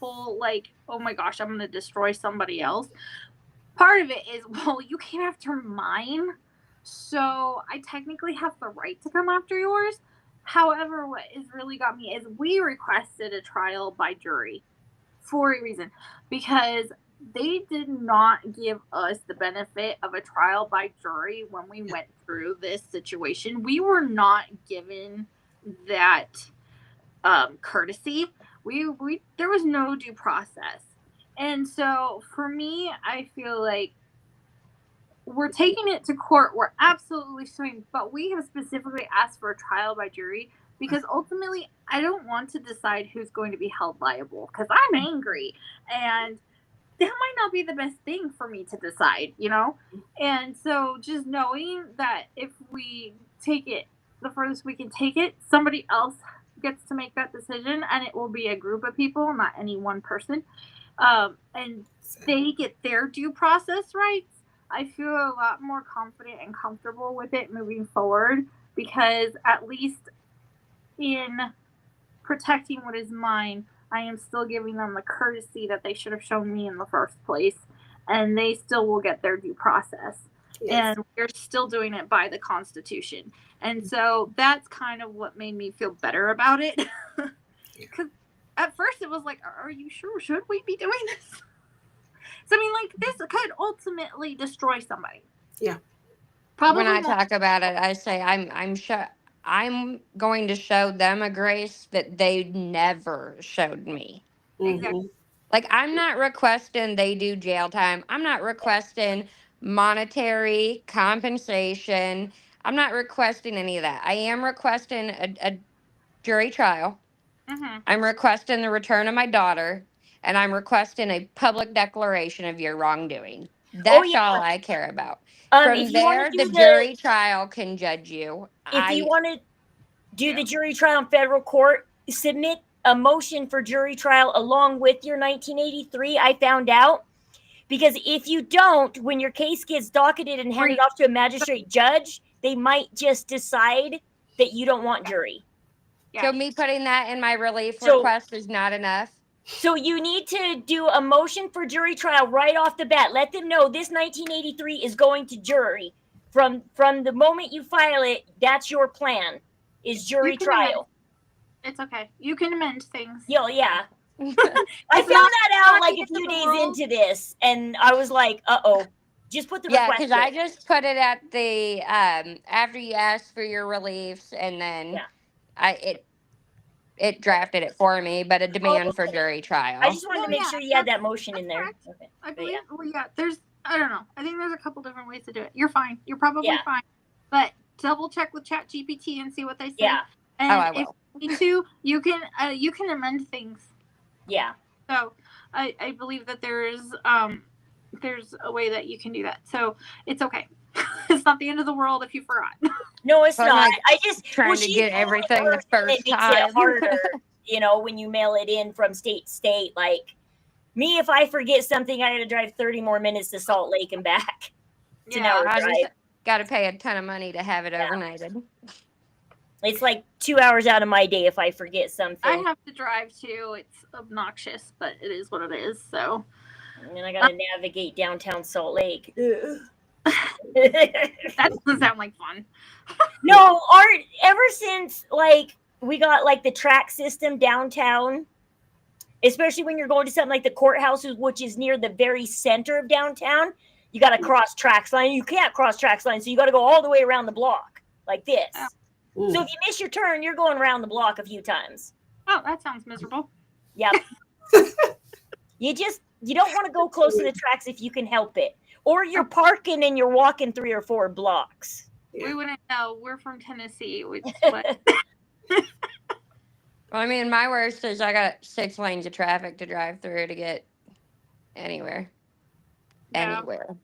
whole like, oh my gosh, I'm gonna destroy somebody else. Part of it is, well, you came after mine, so I technically have the right to come after yours. However, what has really got me is we requested a trial by jury for a reason, because they did not give us the benefit of a trial by jury when we went through this situation. We were not given that courtesy. There was no due process. And so for me, I feel like we're taking it to court. We're absolutely suing, but we have specifically asked for a trial by jury because ultimately I don't want to decide who's going to be held liable because I'm angry and that might not be the best thing for me to decide, you know? And so just knowing that if we take it the furthest we can take it, somebody else gets to make that decision and it will be a group of people, not any one person. And they get their due process rights. I feel a lot more confident and comfortable with it moving forward because at least in protecting what is mine, I am still giving them the courtesy that they should have shown me in the first place, and they still will get their due process. Yes. And we're still doing it by the Constitution. And so that's kind of what made me feel better about it. Because at first it was like, are you sure? Should we be doing this? So, I mean, like, this could ultimately destroy somebody.
Yeah.
Probably when I talk about it, I say I'm going to show them a grace that they never showed me.
Exactly.
Like, I'm not requesting they do jail time. I'm not requesting monetary compensation. I'm not requesting any of that. I am requesting a jury trial. I'm requesting the return of my daughter, and I'm requesting a public declaration of your wrongdoing. That's all I care about. From there, the jury trial can judge you.
If you want to do the jury trial in federal court, submit a motion for jury trial along with your 1983. I found out Because if you don't, when your case gets docketed and handed off to a magistrate judge, they might just decide that you don't want jury.
Yeah.
So me putting that in my relief
So-
request is not enough.
So you need to do a motion for jury trial right off the bat. Let them know this 1983 is going to jury. From the moment you file it, that's your plan, is jury trial.
It's okay. You can amend things.
Yeah. I found that out like a few days into this, and I was like, uh-oh. Just put the
Yeah,
request
because I just put it at the after you ask for your reliefs, and then it drafted it for me, but a demand for jury trial.
I just wanted to make sure you had that motion in there.
Okay. I believe. Well, yeah. I don't know. I think there's a couple different ways to do it. You're fine. You're probably fine. But double check with ChatGPT and see what they say. Yeah. And
I will.
if you need to, you can amend things.
Yeah.
So I believe that there's a way that you can do that. So it's okay. It's not the end of the world if you forgot.
No, it's not.
Like
I just
trying to get everything the first time.
It harder, when you mail it in from state to state. Like me, if I forget something, I got to drive 30 more minutes to Salt Lake and back. It's an hour drive.
I just got to pay a ton of money to have it overnighted.
It's like 2 hours out of my day if I forget something.
I have to drive too. It's obnoxious, but it is what it is. So,
and then I got to navigate downtown Salt Lake.
That doesn't sound like fun.
No, ever since like we got like the track system downtown, especially when you're going to something like the courthouse, which is near the very center of downtown, you got to cross tracks line. You can't cross tracks line, so you got to go all the way around the block like this. Oh. So if you miss your turn, you're going around the block a few times.
Oh, that sounds miserable.
Yep. You don't want to go close to the tracks if you can help it. Or you're parking and you're walking 3 or 4 blocks.
We wouldn't know. We're from Tennessee.
Well, I mean, my worst is I got 6 lanes of traffic to drive through to get anywhere.
Yeah.
Anywhere.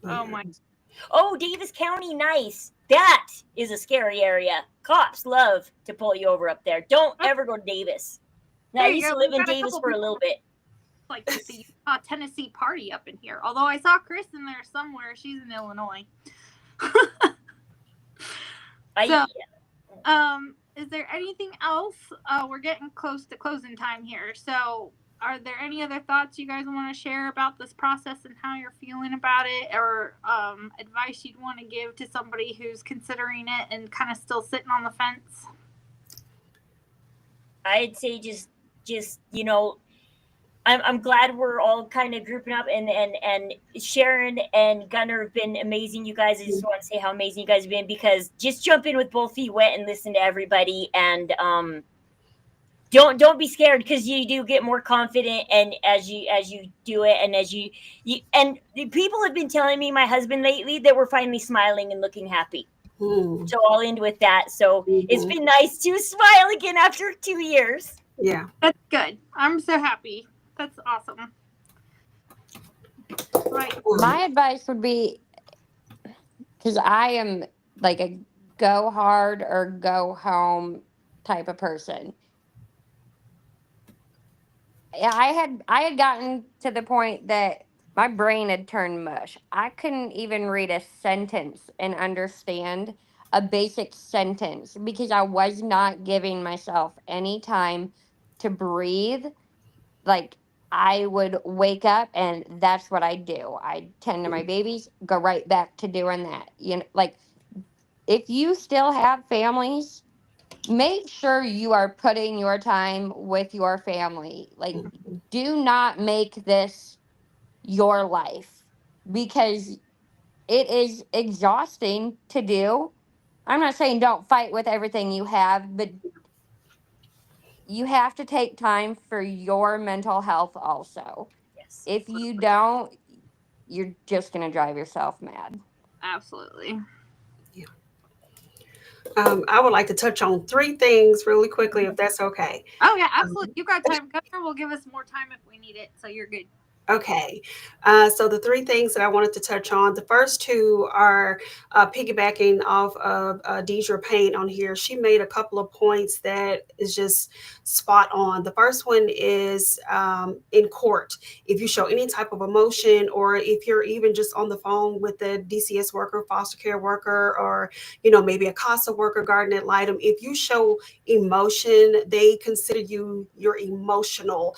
Oh, my.
Oh, Davis County, nice. That is a scary area. Cops love to pull you over up there. Don't ever go to Davis. Now, I used to live in Davis for a little bit.
Like the Tennessee party up in here. Although I saw Chris in there somewhere. She's in Illinois. Is there anything else? We're getting close to closing time here. So are there any other thoughts you guys want to share about this process and how you're feeling about it, or advice you'd want to give to somebody who's considering it and kind of still sitting on the fence?
I'd say just I'm glad we're all kind of grouping up, and Sharon and Gunnar have been amazing. You guys, I just want to say how amazing you guys have been, because just jump in with both feet wet and listen to everybody, and don't be scared, because you do get more confident, and as you do it, and as you and people have been telling me, my husband lately, that we're finally smiling and looking happy. So I'll end with that. So it's been nice to smile again after 2 years.
Yeah,
that's good. I'm so happy. That's awesome. Right.
My advice would be, because I am like a go hard or go home type of person. I had gotten to the point that my brain had turned mush. I couldn't even read a sentence and understand a basic sentence because I was not giving myself any time to breathe. Like, I would wake up and that's what I do. I tend to my babies, go right back to doing that. Like, if you still have families, make sure you are putting your time with your family. Like, do not make this your life, because it is exhausting to do. I'm not saying don't fight with everything you have, but you have to take time for your mental health also. Yes. If you don't, you're just going to drive yourself mad.
Absolutely.
Yeah. I would like to touch on 3 things really quickly, if that's okay.
Oh, yeah, absolutely. You got time. Governor will give us more time if we need it, so you're good.
Okay. So the three things that I wanted to touch on, the first two are piggybacking off of Deidre Payne on here. She made a couple of points that is just spot on. The first one is in court. If you show any type of emotion, or if you're even just on the phone with the DCS worker, foster care worker, or maybe a CASA worker, garden ad litem, if you show emotion, they consider you're emotional.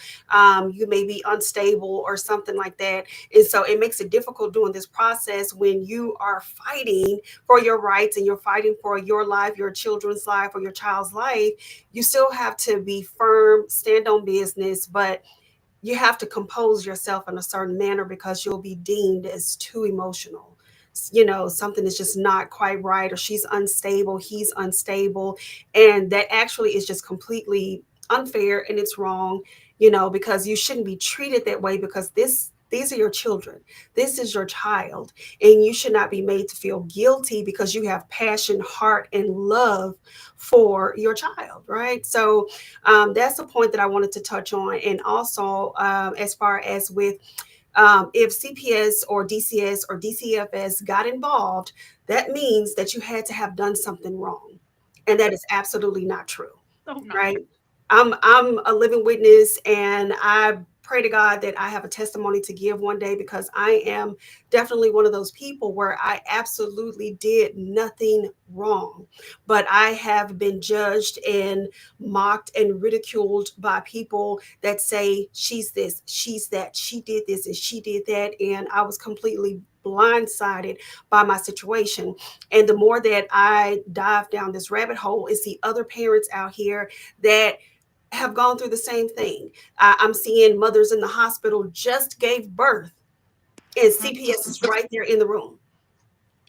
You may be unstable or something like that. And so it makes it difficult during this process when you are fighting for your rights and you're fighting for your life, your children's life, or your child's life. You still have to be firm, stand on business, but you have to compose yourself in a certain manner because you'll be deemed as too emotional. Something is just not quite right, or she's unstable, he's unstable. And that actually is just completely unfair, and it's wrong, because you shouldn't be treated that way, because these are your children. This is your child. And you should not be made to feel guilty because you have passion, heart, and love for your child, right? So that's the point that I wanted to touch on. And also, as far as with if CPS or DCS or DCFS got involved, that means that you had to have done something wrong. And that is absolutely not true,
So not
right?
true.
I'm a living witness, and I pray to God that I have a testimony to give one day, because I am definitely one of those people where I absolutely did nothing wrong, but I have been judged and mocked and ridiculed by people that say she's this, she's that, she did this and she did that, and I was completely blindsided by my situation. And the more that I dive down this rabbit hole and see other parents out here that have gone through the same thing. I'm seeing mothers in the hospital just gave birth, and CPS is right there in the room,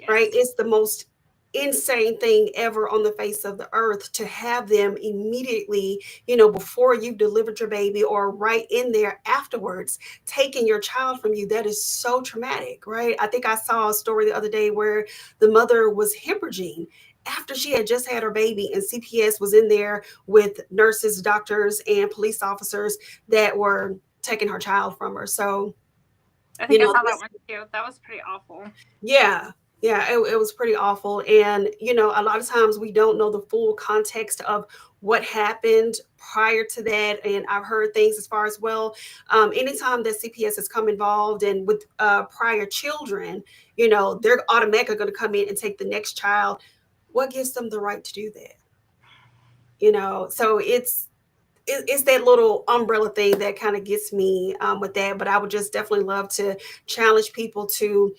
right?
Yes.
It's the most insane thing ever on the face of the earth to have them immediately, before you delivered your baby, or right in there afterwards, taking your child from you. That is so traumatic, right? I think I saw a story the other day where the mother was hemorrhaging after she had just had her baby, and CPS was in there with nurses, doctors, and police officers that were taking her child from her. So,
I
you
think I
know,
saw that one too. That was pretty awful.
yeah, yeah, it was pretty awful. And, a lot of times we don't know the full context of what happened prior to that. And I've heard things as far as, well, anytime that CPS has come involved and with prior children, they're automatically going to come in and take the next child. What gives them the right to do that? So it's that little umbrella thing that kind of gets me with that. But I would just definitely love to challenge people to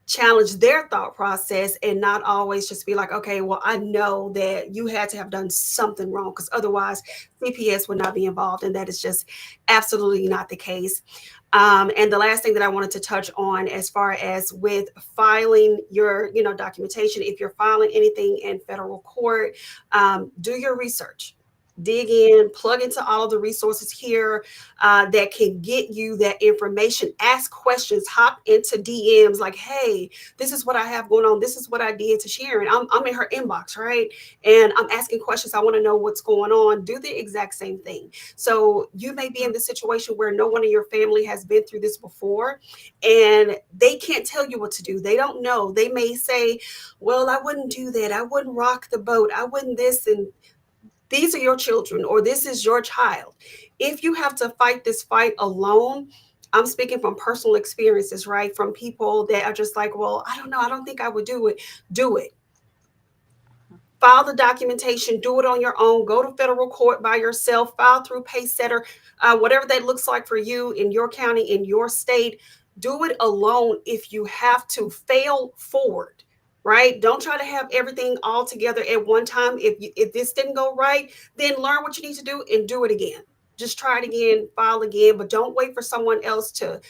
challenge their thought process, and not always just be like, okay, well, I know that you had to have done something wrong, because otherwise CPS would not be involved. And that is just absolutely not the case. And the last thing that I wanted to touch on, as far as with filing your documentation, if you're filing anything in federal court, do your research, dig in, plug into all of the resources here that can get you that information. Ask questions, hop into DMs like, hey, this is what I have going on. This is what I did to Sharon. I'm in her inbox, right? And I'm asking questions. I want to know what's going on. Do the exact same thing. So you may be in the situation where no one in your family has been through this before, and they can't tell you what to do. They don't know. They may say, well, I wouldn't do that. I wouldn't rock the boat. I wouldn't this. And these are your children, or this is your child. If you have to fight this fight alone, I'm speaking from personal experiences, right? From people that are just like, well, I don't know, I don't think I would do it. Do it. File the documentation, do it on your own, go to federal court by yourself, file through Paysetter, whatever that looks like for you in your county, in your state. Do it alone if you have to. Fail forward, right? Don't try to have everything all together at one time. If this didn't go right, then learn what you need to do and do it again. Just try it again, file again, but don't wait for someone else to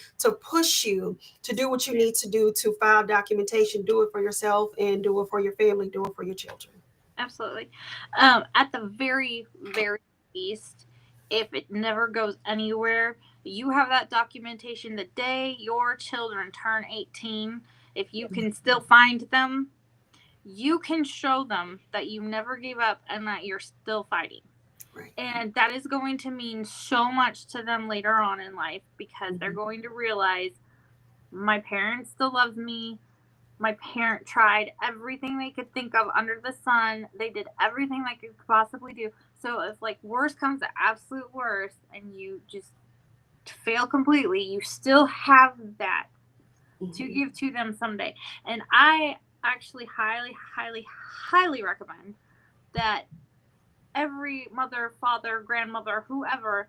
push you to do what you need to do to file documentation. Do it for yourself, and do it for your family, do it for your children.
Absolutely. At the very, very least, if it never goes anywhere, you have that documentation the day your children turn 18. If you can still find them, you can show them that you never gave up and that you're still fighting.
Right.
And that is going to mean so much to them later on in life, because they're going to realize my parent still loves me. My parent tried everything they could think of under the sun. They did everything they could possibly do. So if like worst comes to absolute worst and you just fail completely, you still have that to give to them someday. And I actually highly, highly, highly recommend that every mother, father, grandmother, whoever,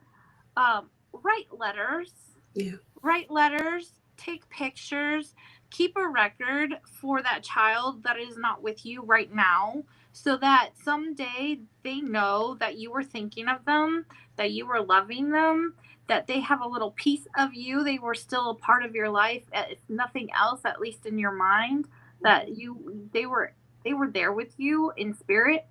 write letters.
Yeah.
Write letters, take pictures, keep a record for that child that is not with you right now, so that someday they know that you were thinking of them, that you were loving them, that they have a little piece of you. They were still a part of your life, if nothing else, at least in your mind, that they were there with you in spirit.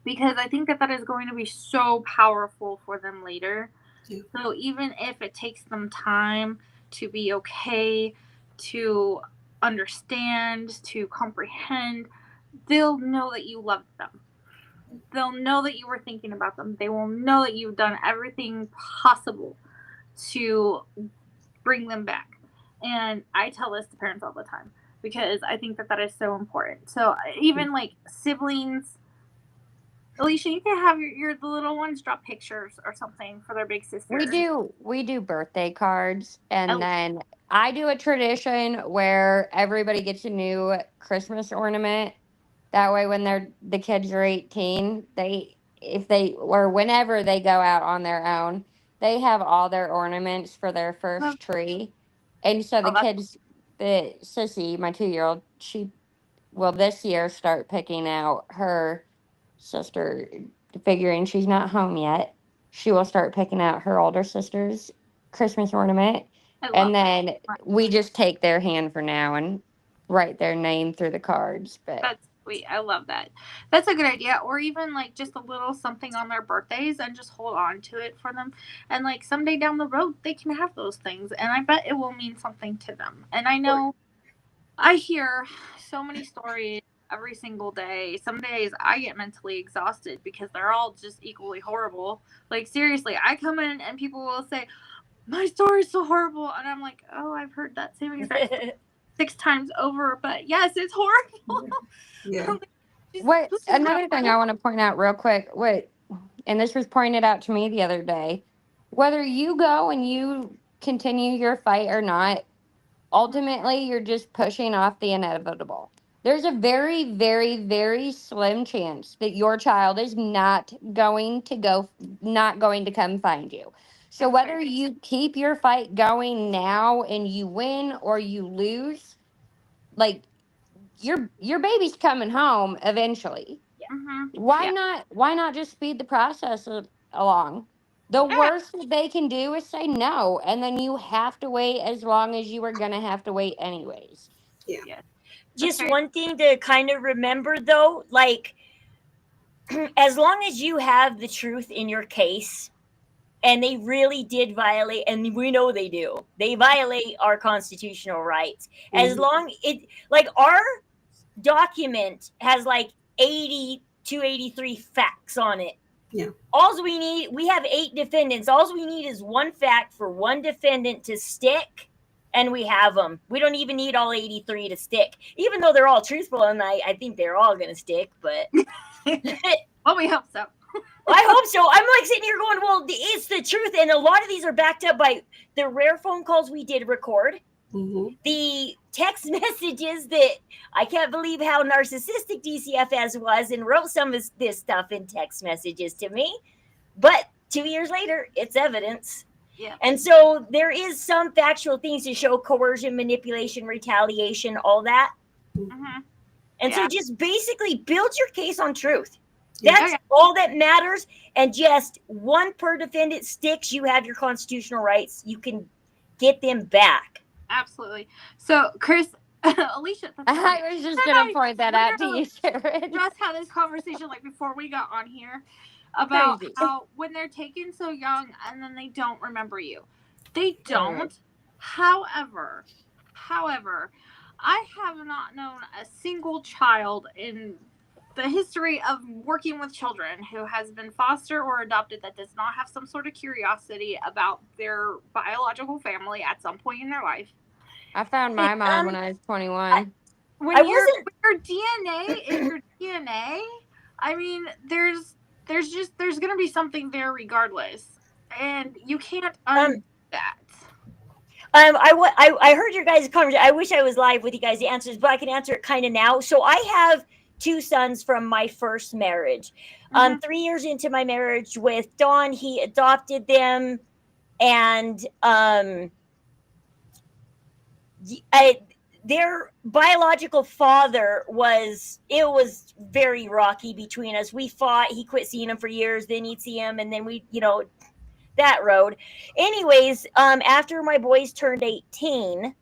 Because I think that that is going to be so powerful for them later.
Yeah.
So even if it takes them time to be okay, to understand, to comprehend, they'll know that you loved them. They'll know that you were thinking about them. They will know that you've done everything possible to bring them back. And I tell this to parents all the time, because I think that that is so important. So even like siblings, Alicia, you can have the little ones drop pictures or something for their big sister.
We do birthday cards, and
Oh.
then I do a tradition where everybody gets a new Christmas ornament. That way, when the kids are 18, whenever they go out on their own, they have all their ornaments for their first tree. And so the
Oh,
kids, the Sissy, my 2-year-old, she will this year start picking out her sister, figuring she's not home yet. She will start picking out her older sister's Christmas ornament. And then we just take their hand for now and write their name through the cards. But
that's sweet. I love that. That's a good idea. Or even like just a little something on their birthdays and just hold on to it for them. And like someday down the road, they can have those things. And I bet it will mean something to them. And I know I hear so many stories every single day. Some days I get mentally exhausted because they're all just equally horrible. Like seriously, I come in and people will say, "My story's so horrible," and I'm like, "Oh, I've heard that same exact story 6 times over." But yes, it's horrible.
Yeah.
Another thing I want to point out real quick, and this was pointed out to me the other day, whether you go and you continue your fight or not, ultimately you're just pushing off the inevitable. There's a very, very, very slim chance that your child is not going to come find you. So whether you keep your fight going now and you win or you lose, like your baby's coming home eventually. Why not just speed the process along? The worst that they can do is say no, and then you have to wait as long as you were gonna have to wait anyways.
Yeah.
Just one thing to kind of remember though, like as long as you have the truth in your case, and they really did violate, and we know they violate our constitutional rights. As long like our document has like 80 to 83 facts on it.
Yeah.
We have 8 defendants. All we need is one fact for one defendant to stick, and we have them. We don't even need all 83 to stick, even though they're all truthful, and I think they're all going to stick, but
well, we hope so.
I hope so. I'm like sitting here going, well, it's the truth. And a lot of these are backed up by the rare phone calls we did record, the text messages that I can't believe how narcissistic DCFS was and wrote some of this stuff in text messages to me. But 2 years later, it's evidence.
Yeah.
And so there is some factual things to show coercion, manipulation, retaliation, all that. And so just basically build your case on truth. That's all that matters. And just one per defendant sticks. You have your constitutional rights. You can get them back.
Absolutely. So, Chris, Alicia,
I was just going to point that out to you, Sharon.
Just had this conversation like before we got on here about how when they're taken so young and then they don't remember you. They don't. However, I have not known a single child in the history of working with children who has been foster or adopted that does not have some sort of curiosity about their biological family at some point in their life.
I found my mom when I was 21.
When your DNA is your DNA, I mean, there's gonna be something there regardless, and you can't undo that.
I heard your guys' conversation. I wish I was live with you guys' answers, but I can answer it kind of now. So I have 2 sons from my first marriage. 3 years into my marriage with Don, he adopted them, and their biological father was very rocky between us. We fought. He quit seeing him for years. Then he'd see him, and then we, that road. Anyways, after my boys turned 18,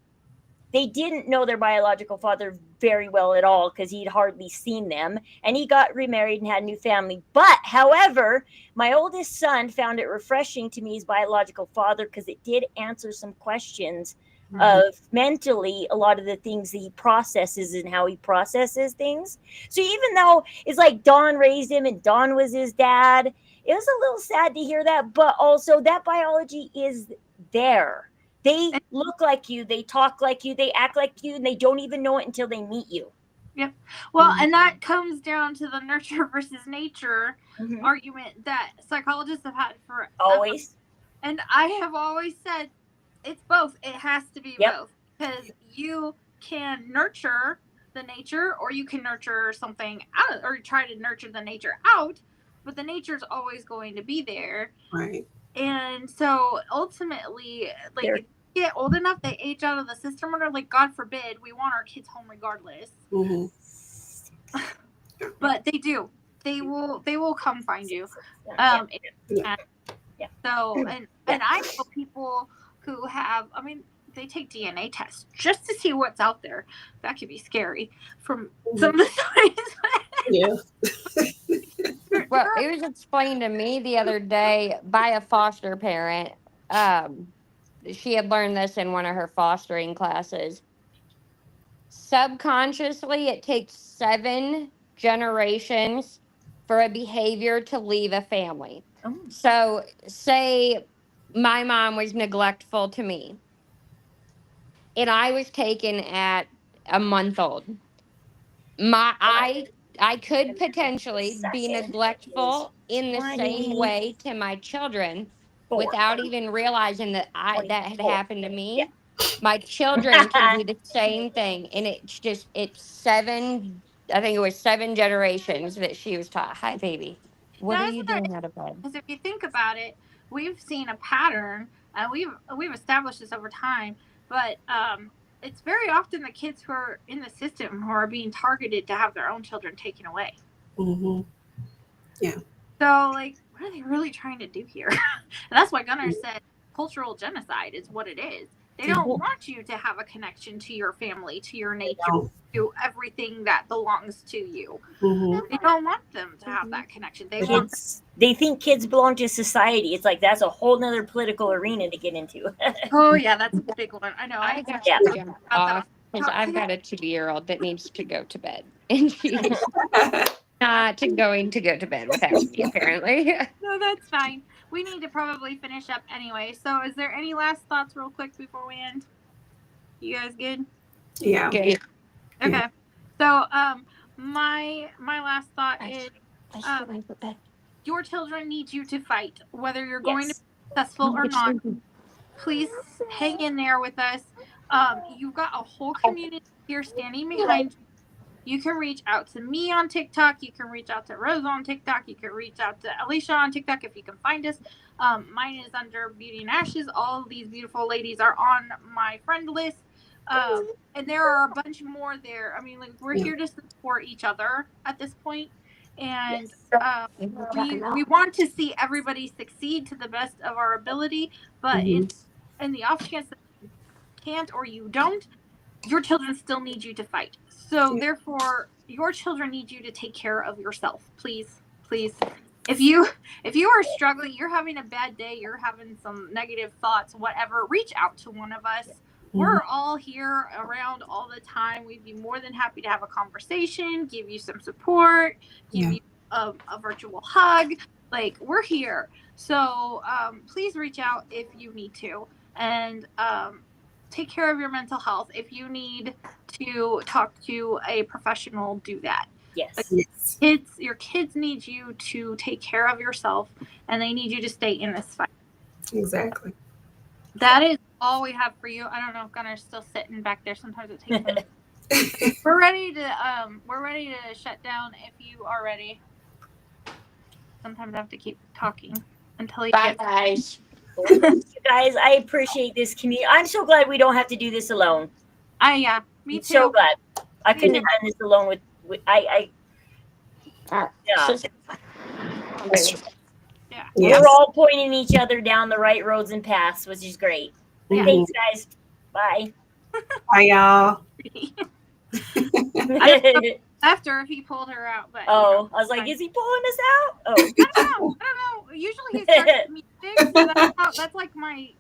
they didn't know their biological father very well at all because he'd hardly seen them, and he got remarried and had a new family. But however, my oldest son found it refreshing to me, his biological father, because it did answer some questions of mentally a lot of the things that he processes and how he processes things. So even though it's like Don raised him and Don was his dad, it was a little sad to hear that, but also that biology is there. They look like you, they talk like you, they act like you, and they don't even know it until they meet you.
Yep. Well, and that comes down to the nurture versus nature argument that psychologists have had for
always.
And I have always said it's both. It has to be both, because you can nurture the nature, or you can nurture something out, or try to nurture the nature out, but the nature is always going to be there.
Right.
And so ultimately, like, if you get old enough, they age out of the system, or like, God forbid, we want our kids home regardless. But they do. They will come find you. So, and I know people who have, I mean, they take DNA tests just to see what's out there. That could be scary from some of the stories.
Well, it was explained to me the other day by a foster parent. She had learned this in one of her fostering classes. Subconsciously, it takes 7 generations for a behavior to leave a family. So, say my mom was neglectful to me, and I was taken at a month old. I could potentially be neglectful in the same way to my children without even realizing that that had happened to me. My children can do the same thing, and it's 7. I think it was 7 generations that she was taught. Hi, baby. What are you doing out of bed?
Because if you think about it, we've seen a pattern, and we've established this over time. But it's very often the kids who are in the system who are being targeted to have their own children taken away.
Yeah.
So, like, what are they really trying to do here? And that's why Gunnar said cultural genocide is what it is. They don't want you to have a connection to your family, to your nature, to everything that belongs to you. They don't want them to have that connection.
They think kids belong to society. It's like that's a whole nother political arena to get into.
Oh yeah, that's a big one. I know.
I got to jump off because I've got a 2-year-old that needs to go to bed, and she's not going to go to bed without me, apparently.
No, that's fine. We need to probably finish up anyway. So is there any last thoughts real quick before we end? You guys good?
Yeah.
Okay. So my last thought is your children need you to fight, whether you're going to be successful or not. Please hang in there with us. You've got a whole community here standing behind you. You can reach out to me on TikTok. You can reach out to Rose on TikTok. You can reach out to Alicia on TikTok if you can find us. Mine is under Beauty and Ashes. All of these beautiful ladies are on my friend list. And there are a bunch more there. I mean, like, we're here to support each other at this point. And we want to see everybody succeed to the best of our ability. But in the off chance that you can't or you don't, your children still need you to fight. So therefore, your children need you to take care of yourself. Please. If you are struggling, you're having a bad day, you're having some negative thoughts, whatever, reach out to one of us. we're all here around all the time. We'd be more than happy to have a conversation, give you some support, give you a virtual hug. Like, we're here. So please reach out if you need to. And take care of your mental health. If you need to talk to a professional, do that.
Yes.
Like, your kids need you to take care of yourself, and they need you to stay in this fight.
Exactly.
That is all we have for you. I don't know if Gunner's still sitting back there. Sometimes it takes him. We're ready to shut down if you are ready. Sometimes I have to keep talking until you
Bye,
get.
guys.
You guys, I appreciate this community. I'm so glad we don't have to do this alone.
Yeah, me too.
So glad. I couldn't have done this alone with yeah. We're all pointing each other down the right roads and paths, which is great.
Yeah.
Thanks, guys. Bye.
Bye, y'all.
After he pulled her out, but
I was like, is he pulling us out? Oh,
I don't know. Usually he starts the music, so that's like my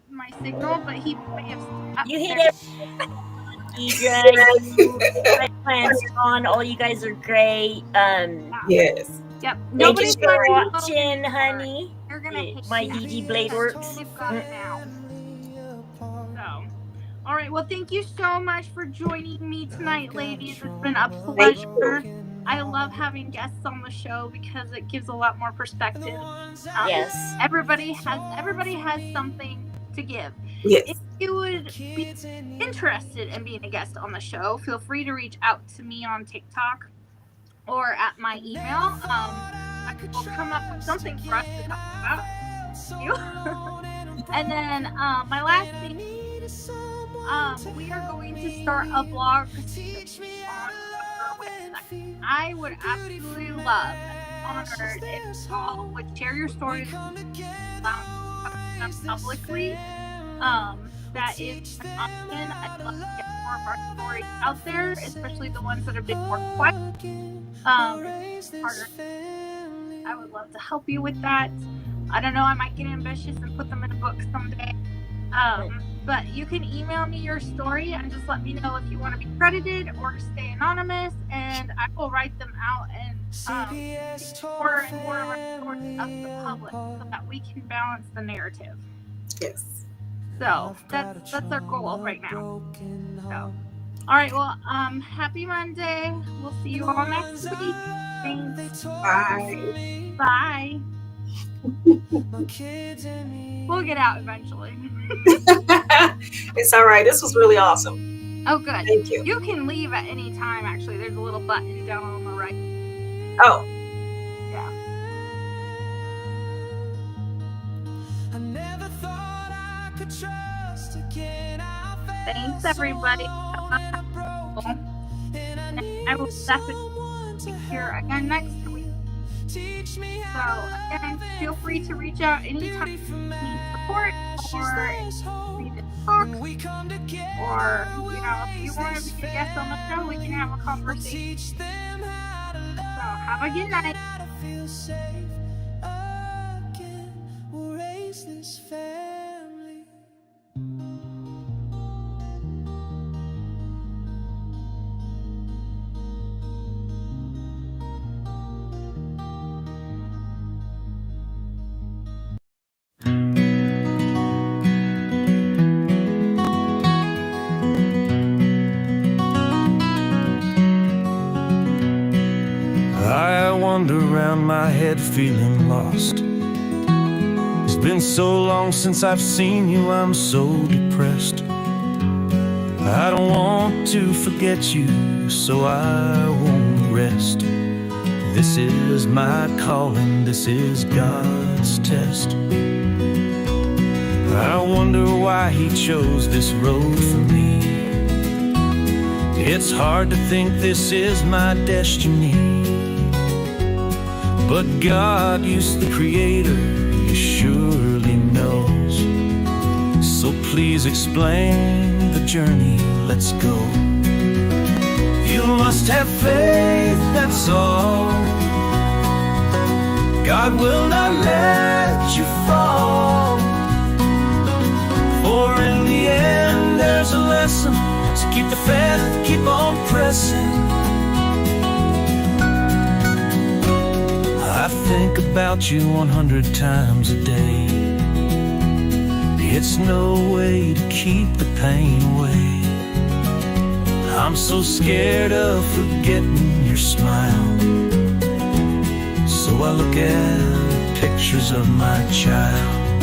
signal. But he may have.
You hit it. Deidre, plans on. All you guys are great.
Yes.
Yep.
Thank you for watching, honey.
You're gonna hate
my DD Blade Works.
We've got it now. So, all right. Well, thank you so much for joining me tonight, ladies. It's been a pleasure. I love having guests on the show because it gives a lot more perspective.
Yes.
Everybody has something to give.
Yes.
If you would be interested in being a guest on the show, feel free to reach out to me on TikTok or at my email. I will come up with something for us to talk about. You. And then my last thing, we are going to start a blog on our website. I would absolutely love and honored if you all would share your stories publicly. That is an option. I'd love to get more of our stories out there, especially the ones that have been more quiet. Harder. I would love to help you with that. I don't know, I might get ambitious and put them in a book someday. But you can email me your story and just let me know if you want to be credited or stay anonymous, and I will write them out and more and more of our stories up to the public so that we can balance the narrative.
Yes.
So that's our goal right now. So, all right. Well, happy Monday. We'll see you all next week. Thanks.
Bye.
Bye. We'll get out eventually.
It's all right. This was really awesome.
Oh, good.
Thank you.
You can leave at any time. Actually, there's a little button down on the right.
Oh.
Yeah. Thanks, everybody. I will definitely be here again next week. So, again, feel free to reach out anytime you need support or need to talk, or, if you want to be a guest on the show, we can have a conversation. So, have a good night.
I wander around my head feeling lost. It's been so long since I've seen you, I'm so depressed. I don't want to forget you, so I won't rest. This is my calling, this is God's test. I wonder why he chose this road for me. It's hard to think this is my destiny. But God, you the creator, you surely knows. So please explain the journey, let's go. You must have faith, that's all. God will not let you fall. For in the end there's a lesson
blessing. I think about you 100 times a day. It's no way to keep the pain away. I'm so scared of forgetting your smile, so I look at pictures of my child.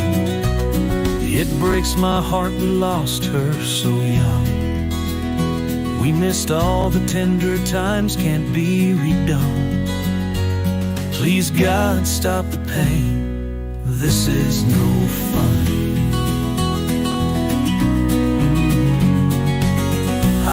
It breaks my heart we lost her so young. We missed all the tender times, can't be redone. Please God, stop the pain, this is no fun.